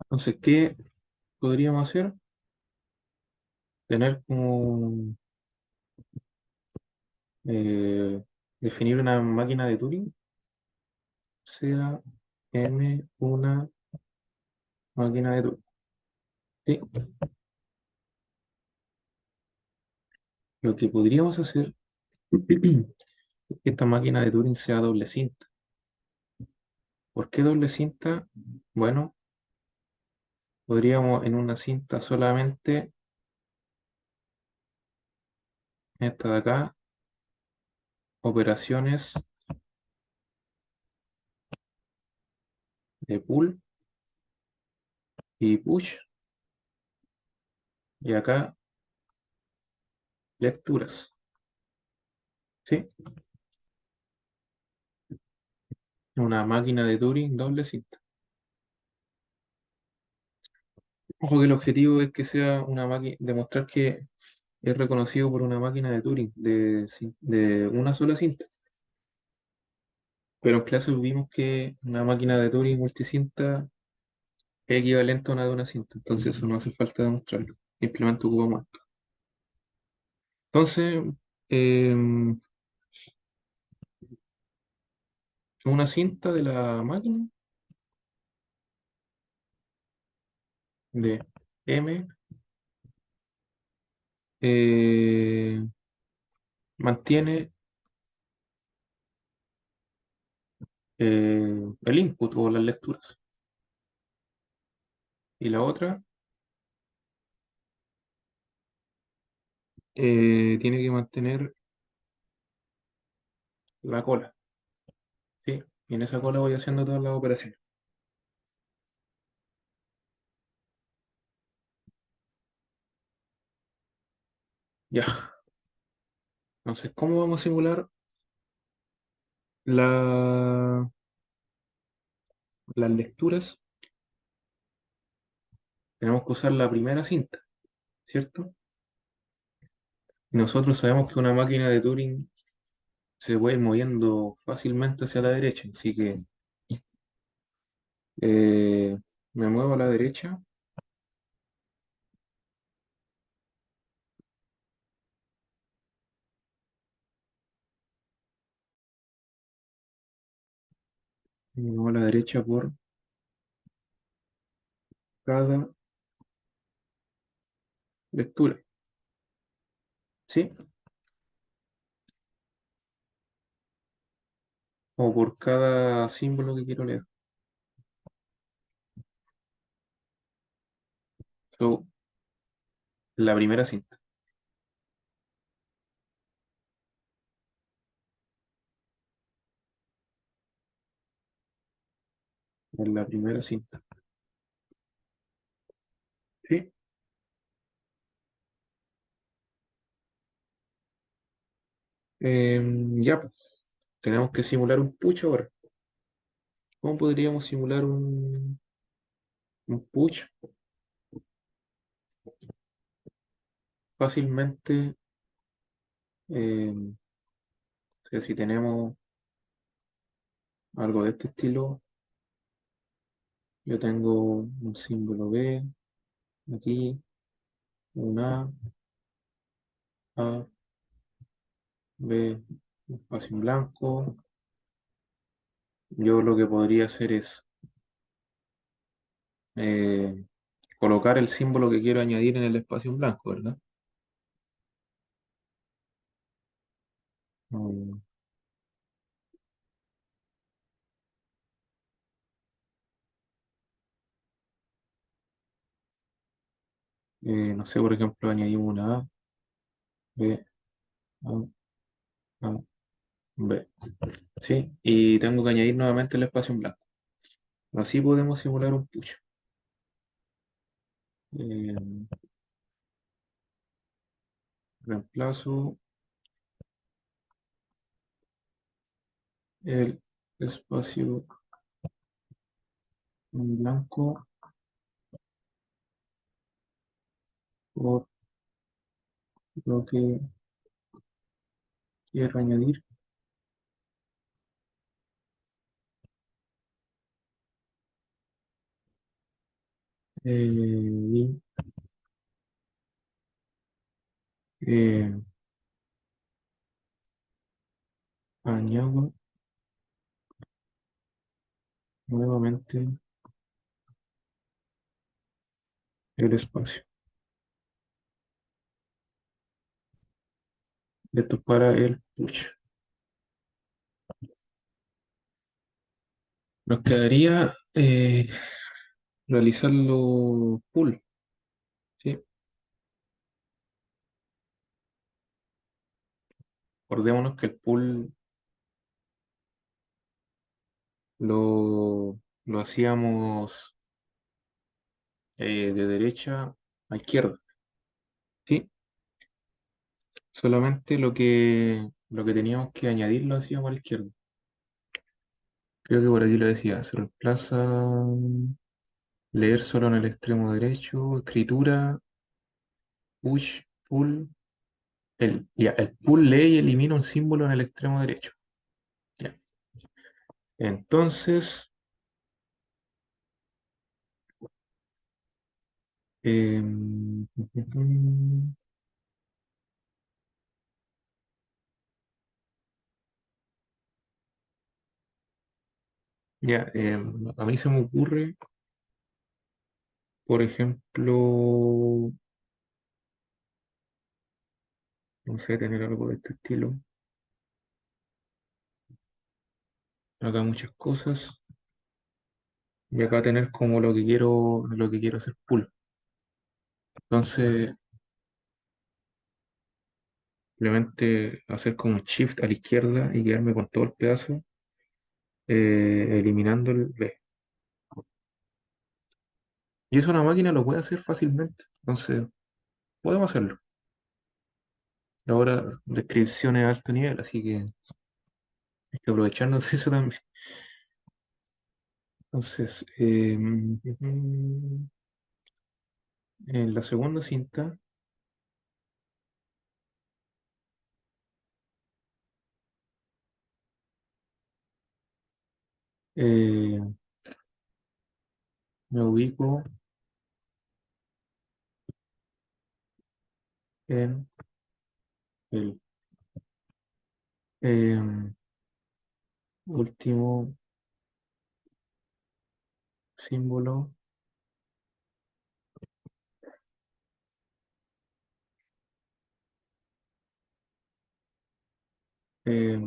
Entonces, ¿qué podríamos hacer? Tener como eh, definir una máquina de Turing, sea M una máquina de Turing. ¿Sí? Lo que podríamos hacer es que esta máquina de Turing sea doble cinta. ¿Por qué doble cinta? Bueno, podríamos en una cinta solamente, esta de acá, operaciones de pull y push, y acá lecturas. ¿Sí? Una máquina de Turing doble cinta. Ojo que el objetivo es que sea una máquina, demostrar que es reconocido por una máquina de Turing de una sola cinta. Pero en clase vimos que una máquina de Turing multicinta es equivalente a una de una cinta. Entonces eso no hace falta demostrarlo. Simplemente ocupamos esto. Entonces, em, una cinta de la máquina de M eh, mantiene el input o las lecturas. Y la otra tiene que mantener la cola. ¿Sí? Y en esa cola voy haciendo todas las operaciones. Ya. Entonces, ¿cómo vamos a simular la- las lecturas? Tenemos que usar la primera cinta, ¿cierto? Y nosotros sabemos que una máquina de Turing se puede ir moviendo fácilmente hacia la derecha, así que eh, me muevo a la derecha, y me muevo a la derecha por cada lectura, ¿sí? O por cada símbolo que quiero leer. So, la primera cinta, en la primera cinta, ¿sí? Ya, pues, tenemos que simular un push ahora. ¿Cómo podríamos simular un push? Fácilmente, o sea, si tenemos algo de este estilo, yo tengo un símbolo B, aquí, un A, B, un espacio en blanco. Yo lo que podría hacer es eh, colocar el símbolo que quiero añadir en el espacio en blanco, ¿verdad? Mm, no sé, por ejemplo, añadimos una A, B, A, A, B. ¿Sí? Y tengo que añadir nuevamente el espacio en blanco. Así podemos simular un push. Eh, Reemplazo el espacio en blanco por lo que quiero añadir. Y eh, añado nuevamente el espacio. Esto es para el push. Nos quedaría realizarlo pull, ¿sí? Acordémonos que el pull lo hacíamos de derecha a izquierda, ¿sí? Solamente lo que teníamos que añadir lo hacíamos a la izquierda. Creo que por aquí lo decía, se reemplaza leer solo en el extremo derecho, escritura, push, pull. El pull lee y elimina un símbolo en el extremo derecho. Ya. Entonces, em, ya, a mí se me ocurre, por ejemplo, no sé, tener algo de este estilo. Acá muchas cosas. Y acá tener como lo que quiero hacer pull. Entonces, simplemente hacer como un shift a la izquierda y quedarme con todo el pedazo, eliminando el B. Y eso una máquina lo puede hacer fácilmente. Entonces, podemos hacerlo. Ahora, descripciones de alto nivel, así que hay que aprovecharnos de eso también. Entonces, en la segunda cinta, eh, me ubico en el eh, último símbolo. eh,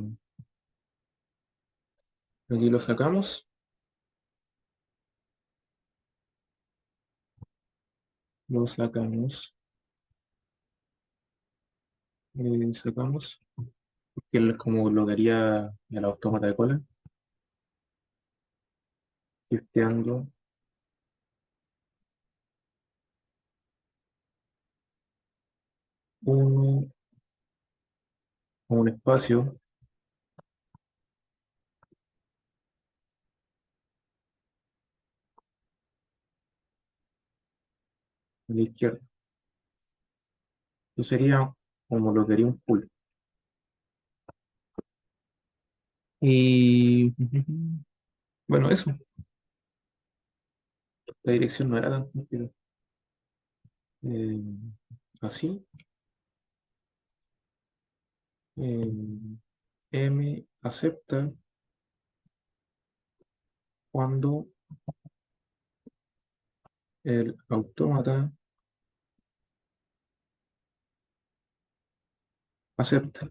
Aquí lo sacamos, lo sacamos, sacamos, que es como lo que haría el autómata de cola, shifteando uno, un espacio a la izquierda. Eso sería como lo que haría un pool. Y bueno, eso, la dirección no era tan complicada. Eh, así, eh, M acepta cuando el autómata acepta.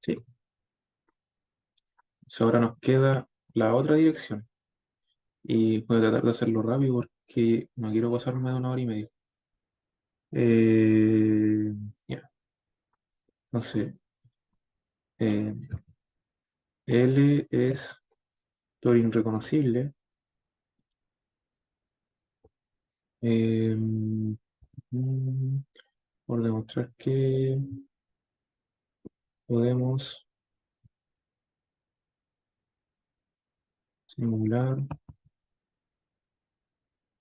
Sí, so ahora nos queda la otra dirección. Y voy a tratar de hacerlo rápido porque no quiero pasarme de 1 hora y media. Eh, ya, entonces, eh, L es Turing reconocible. eh, mm, por demostrar que podemos simular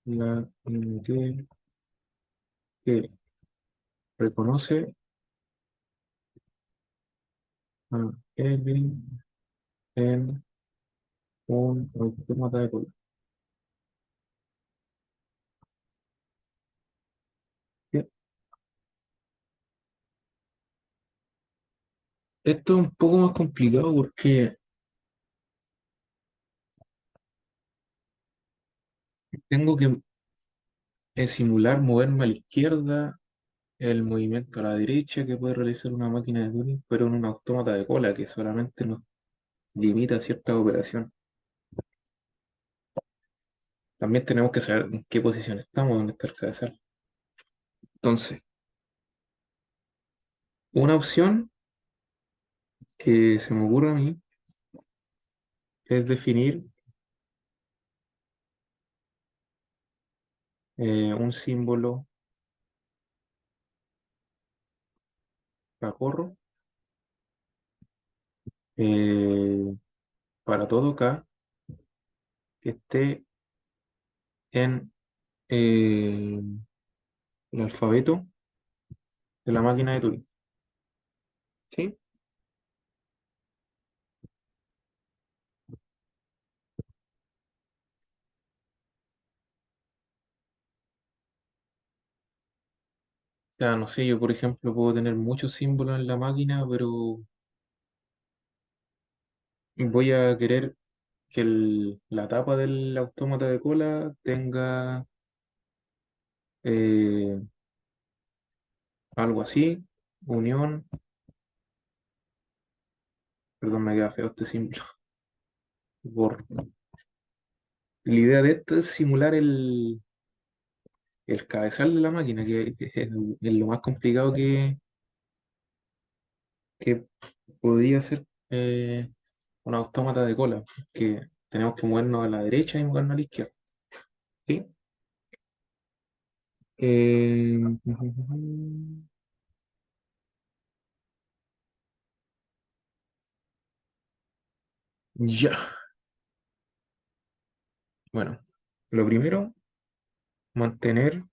la INT que reconoce a L en un autómata de código. Bien, esto es un poco más complicado porque tengo que simular moverme a la izquierda, el movimiento a la derecha que puede realizar una máquina de Turing, pero en un autómata de cola que solamente nos limita a ciertas operaciones. También tenemos que saber en qué posición estamos, dónde está el cabezal. Entonces, una opción que se me ocurre a mí es definir un símbolo cacorro eh, para todo K que esté en el alfabeto de la máquina de Turing. ¿Sí? O sea, no sé, yo por ejemplo puedo tener muchos símbolos en la máquina, pero voy a querer que la tapa del autómata de cola tenga eh, algo así, unión, perdón, me queda feo este símbolo. Por, la idea de esto es simular el cabezal de la máquina, que es lo más complicado que podría ser un autómata de cola, que tenemos que movernos a la derecha y movernos a la izquierda. ¿Sí? Eh, ya, bueno, lo primero, mantener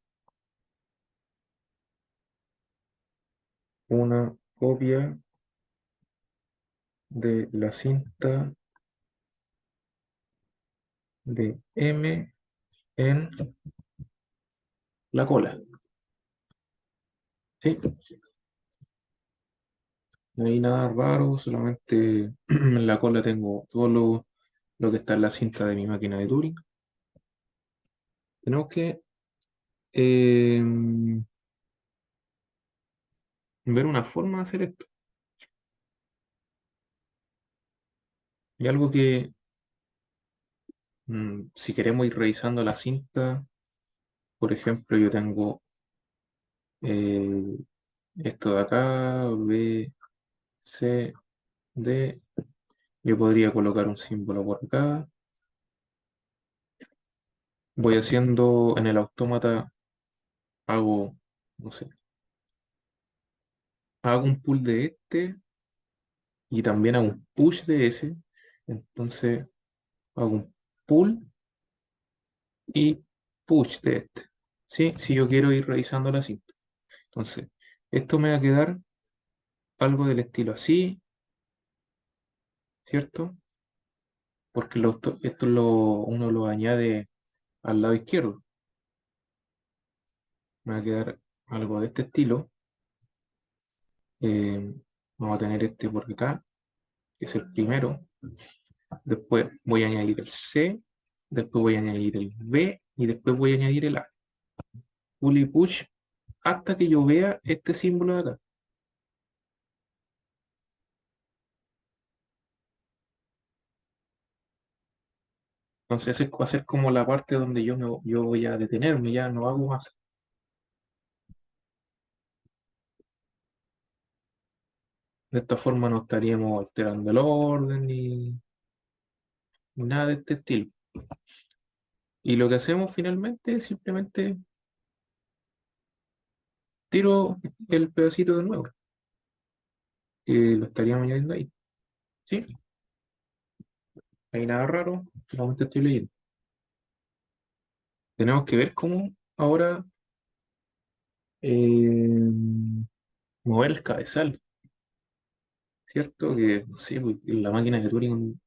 una copia de la cinta de M en la cola. ¿Sí? No hay nada raro, solamente en la cola tengo todo lo que está en la cinta de mi máquina de Turing. Tenemos que eh, ver una forma de hacer esto. Y algo que, si queremos ir revisando la cinta, por ejemplo, yo tengo eh, esto de acá, B, C, D. Yo podría colocar un símbolo por acá. Voy haciendo en el autómata, hago, no sé, hago un pull de este y también hago un push de ese. Entonces hago un pull y push de este. ¿Sí? Si yo quiero ir revisando la cinta. Entonces, esto me va a quedar algo del estilo así, ¿cierto? Porque esto uno lo añade al lado izquierdo. Me va a quedar algo de este estilo. Eh, Vamos a tener este por acá, que es el primero. Después voy a añadir el C, después voy a añadir el B y después voy a añadir el A. Pull y push hasta que yo vea este símbolo de acá. Entonces esa va a ser como la parte donde yo voy a detenerme, ya no hago más. De esta forma no estaríamos alterando el orden ni nada de este estilo. Y lo que hacemos finalmente es simplemente tiro el pedacito de nuevo, que lo estaríamos añadiendo ahí. ¿Sí? No hay nada raro, solamente estoy leyendo. Tenemos que ver cómo ahora mover el cabezal, ¿cierto? Que, no sé, pues, la máquina de Turing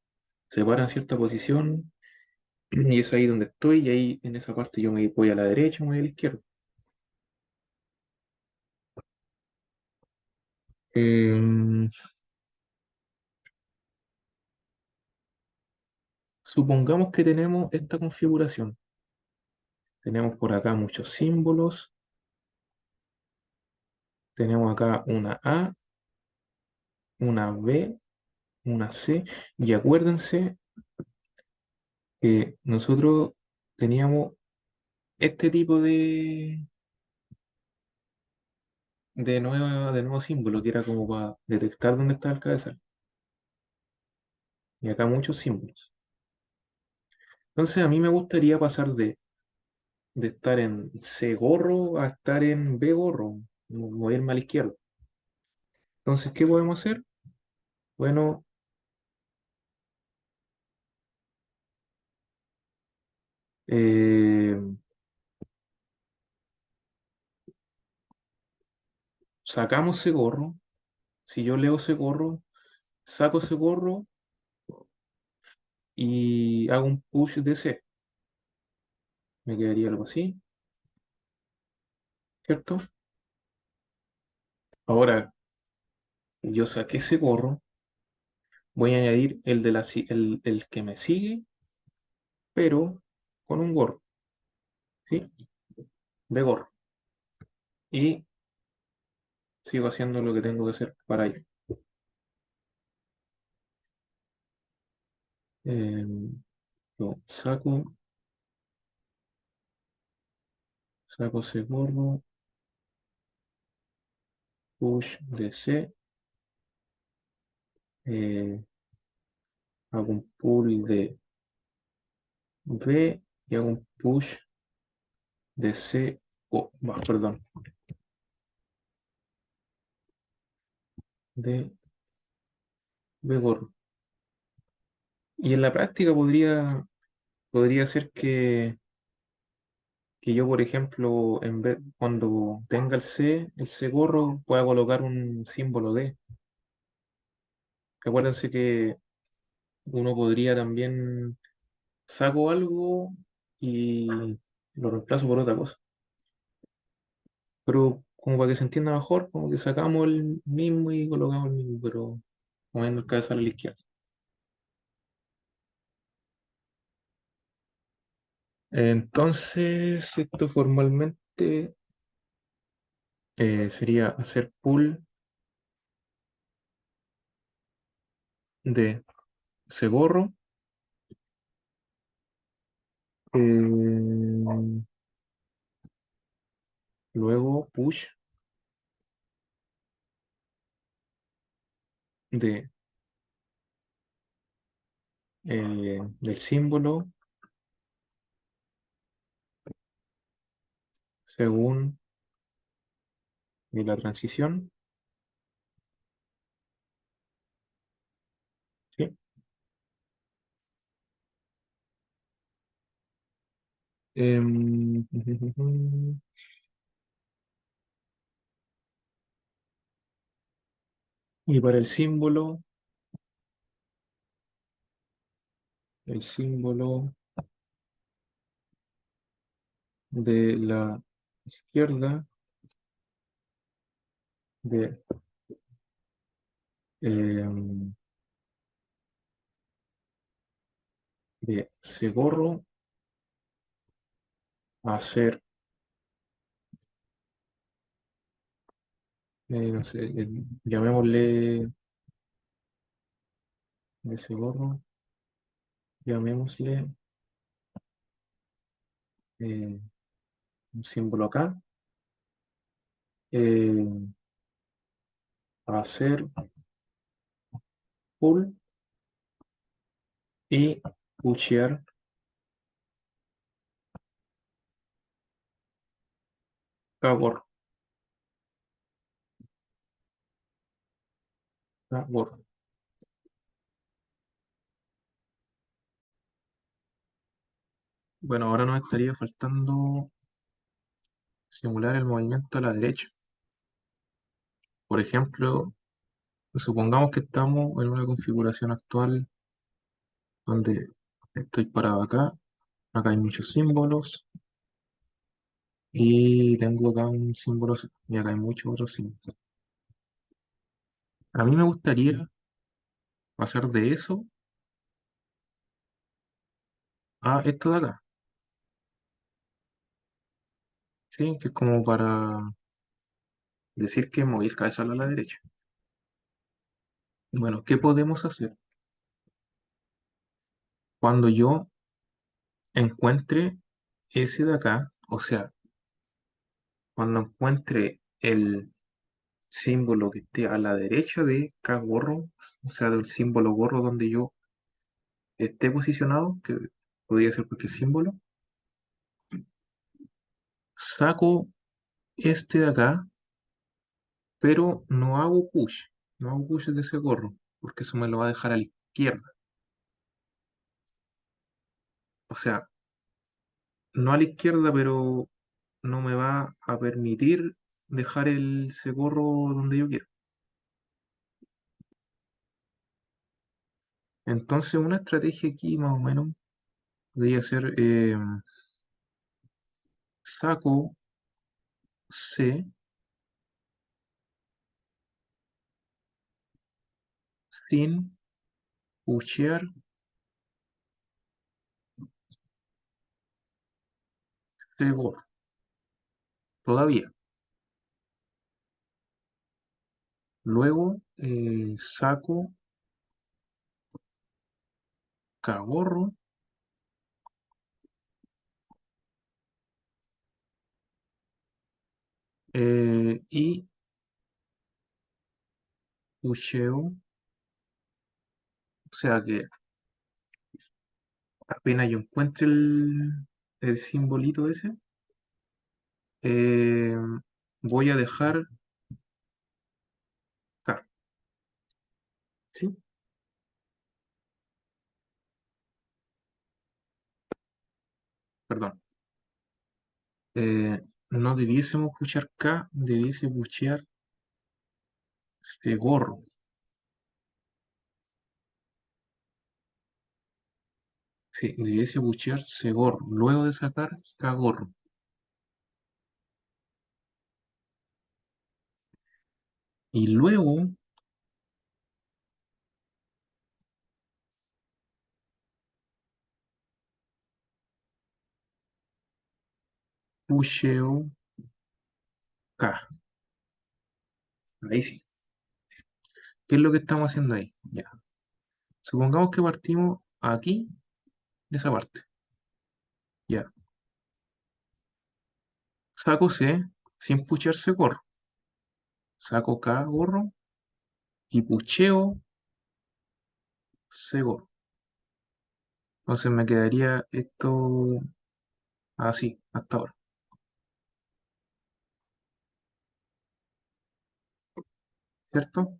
se para en cierta posición y es ahí donde estoy y ahí en esa parte yo me voy a la derecha, me voy a la izquierda. Eh, Supongamos que tenemos esta configuración. Tenemos por acá muchos símbolos, tenemos acá una A, una B, una C, y acuérdense que nosotros teníamos este tipo de nuevo símbolo que era como para detectar dónde está el cabezal. Y acá muchos símbolos. Entonces a mí me gustaría pasar de estar en C gorro a estar en B gorro, moverme a la izquierda. Entonces, ¿qué podemos hacer? Bueno, eh, sacamos ese gorro. Si yo leo ese gorro, saco ese gorro y hago un push de C. Me quedaría algo así, ¿cierto? Ahora, yo saqué ese gorro, voy a añadir el que me sigue, pero con un gorro, ¿sí? De gorro. Y sigo haciendo lo que tengo que hacer para ello. Lo saco ese gorro, push de C, eh, hago un pull de B y hago un push de C, perdón, de B gorro. Y en la práctica podría ser que yo, por ejemplo, cuando tenga el C gorro, pueda colocar un símbolo D. Acuérdense que uno podría también saco algo y lo reemplazo por otra cosa. Pero como para que se entienda mejor, como que sacamos el mismo y colocamos el mismo, pero moviendo el cabezal a la izquierda. Entonces, esto formalmente sería hacer pull de ese gorro, eh, luego push de, del símbolo según la transición Em, y para el símbolo de la izquierda de, em, de Segorro va a ser, no sé, llamémosle de Segorro, llamémosle eh, un símbolo acá, eh, va a ser full y pushear Kagorro, Kagorro. Bueno, ahora nos estaría faltando simular el movimiento a la derecha. Por ejemplo, supongamos que estamos en una configuración actual donde estoy parado acá, acá hay muchos símbolos y tengo acá un símbolo y acá hay muchos otros símbolos. A mí me gustaría pasar de eso a esto de acá, ¿sí? Que es como para decir que moví el cabezal a la derecha. Bueno, ¿qué podemos hacer? Cuando yo encuentre ese de acá, o sea, cuando encuentre el símbolo que esté a la derecha de cada gorro, o sea, del símbolo gorro donde yo esté posicionado, que podría ser cualquier símbolo, saco este de acá, pero no hago push de ese gorro, porque eso me lo va a dejar a la izquierda. O sea, no a la izquierda, pero no me va a permitir dejar ese gorro donde yo quiero. Entonces, una estrategia aquí más o menos podría ser saco C sin pushear ese gorro. Todavía. Luego saco cagorro y pusheo. O sea que apenas yo encuentre el simbolito ese, eh, voy a dejar K. ¿Sí? Perdón. No debiésemos puchar K, debiese puchear este gorro. Sí, debiese puchear ese gorro. Luego de sacar K gorro. Y luego pusheo K. Ahí sí. ¿Qué es lo que estamos haciendo ahí? Ya. Supongamos que partimos aquí de esa parte. Ya. Saco C sin pucharse gorro. Saco K gorro y pucheo C gorro. Entonces me quedaría esto así, hasta ahora, ¿cierto?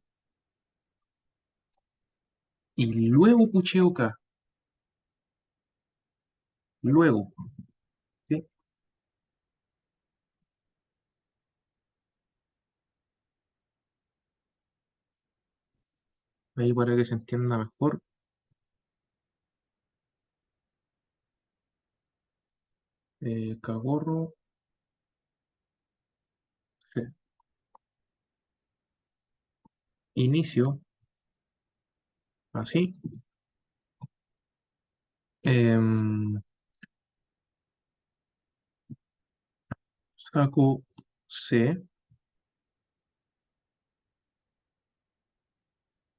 Y luego pucheo K. Luego, ¿sí? Ahí para que se entienda mejor, Cagorro, sí. Inicio, así. Em, Saco C,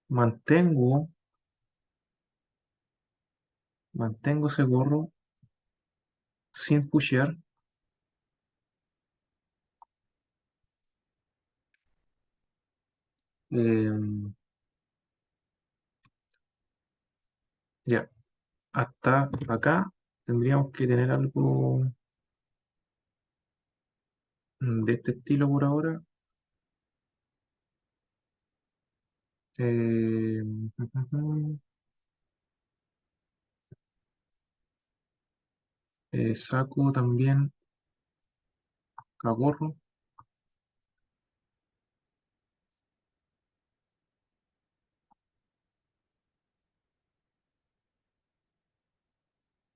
mantengo, mantengo ese gorro sin pushear. em, ya, hasta acá tendríamos que tener algo de este estilo por ahora. Saco también Cagorro.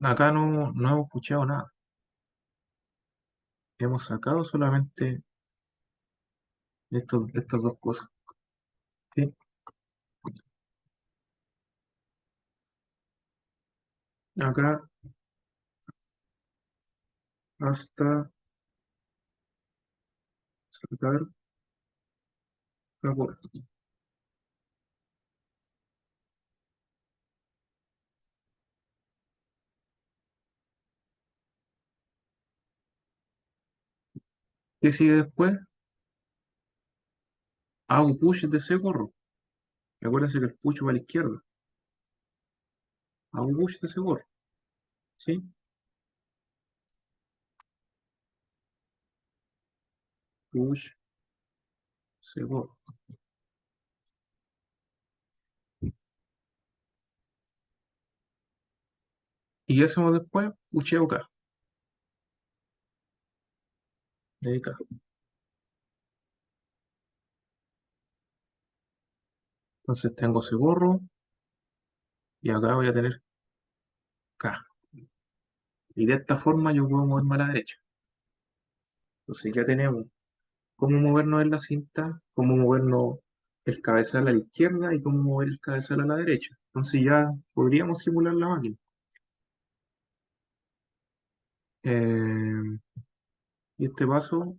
Acá no hemos pusheado nada. Hemos sacado solamente estas dos cosas. ¿Sí? Acá hasta sacar Cagorro. ¿Qué sigue después? Hago push de ese gorro. Acuérdense que el push va a la izquierda. Hago push de ese gorro. ¿Sí? Push ese gorro. ¿Y qué hacemos después? Pusheo acá. De acá. Entonces tengo ese gorro y acá voy a tener K. Y de esta forma yo puedo moverme a la derecha. Entonces ya tenemos cómo movernos en la cinta, cómo movernos el cabezal a la izquierda y cómo mover el cabezal a la derecha. Entonces ya podríamos simular la máquina. Eh, y este paso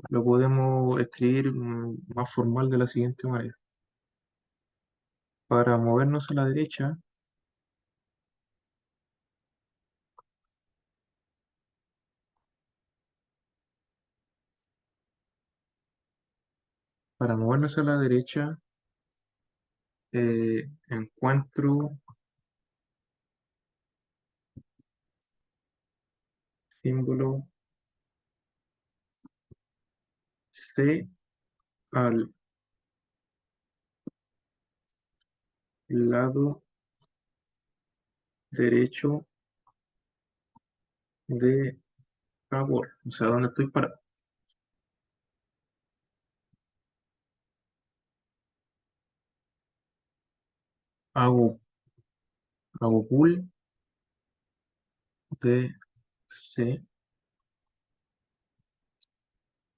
lo podemos escribir más formal de la siguiente manera. Para movernos a la derecha, para movernos a la derecha, encuentro símbolo C al lado derecho de favor, o sea, donde estoy parado. Hago, hago pull de C,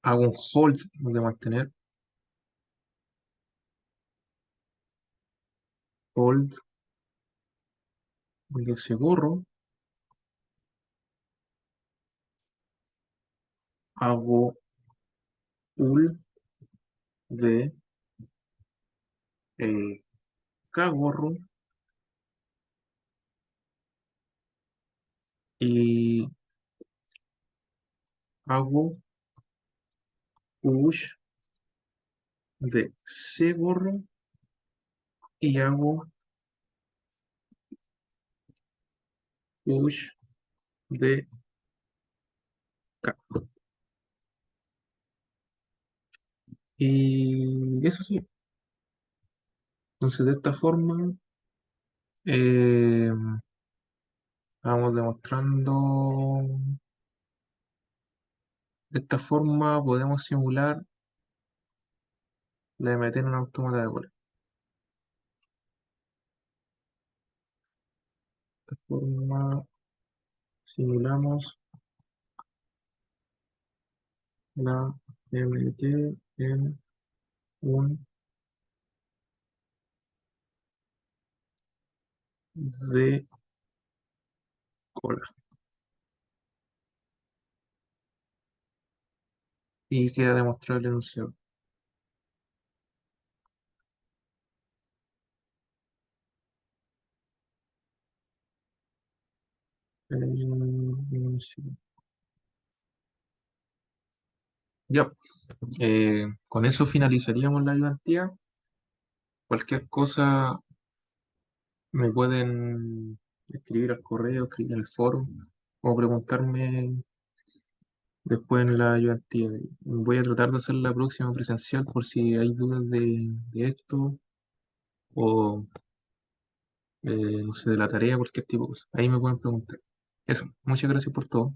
hago un hold de mantener, hold de ese gorro, hago pull de el gorro y hago push de C gorro y hago push de K. Y eso sí, entonces de esta forma eh, vamos demostrando, de esta forma podemos simular la de meter un automata de bola. esta forma simulamos la MT en un de cola. Y queda demostrado el enunciado. Enunciado. Ya, con eso finalizaríamos la ayudantía. Cualquier cosa me pueden escribir al correo, escribir en el foro o preguntarme después en la ayudantía. Voy a tratar de hacer la próxima presencial por si hay dudas de esto o no sé, de la tarea, cualquier tipo de cosa. Ahí me pueden preguntar. Eso, muchas gracias por todo.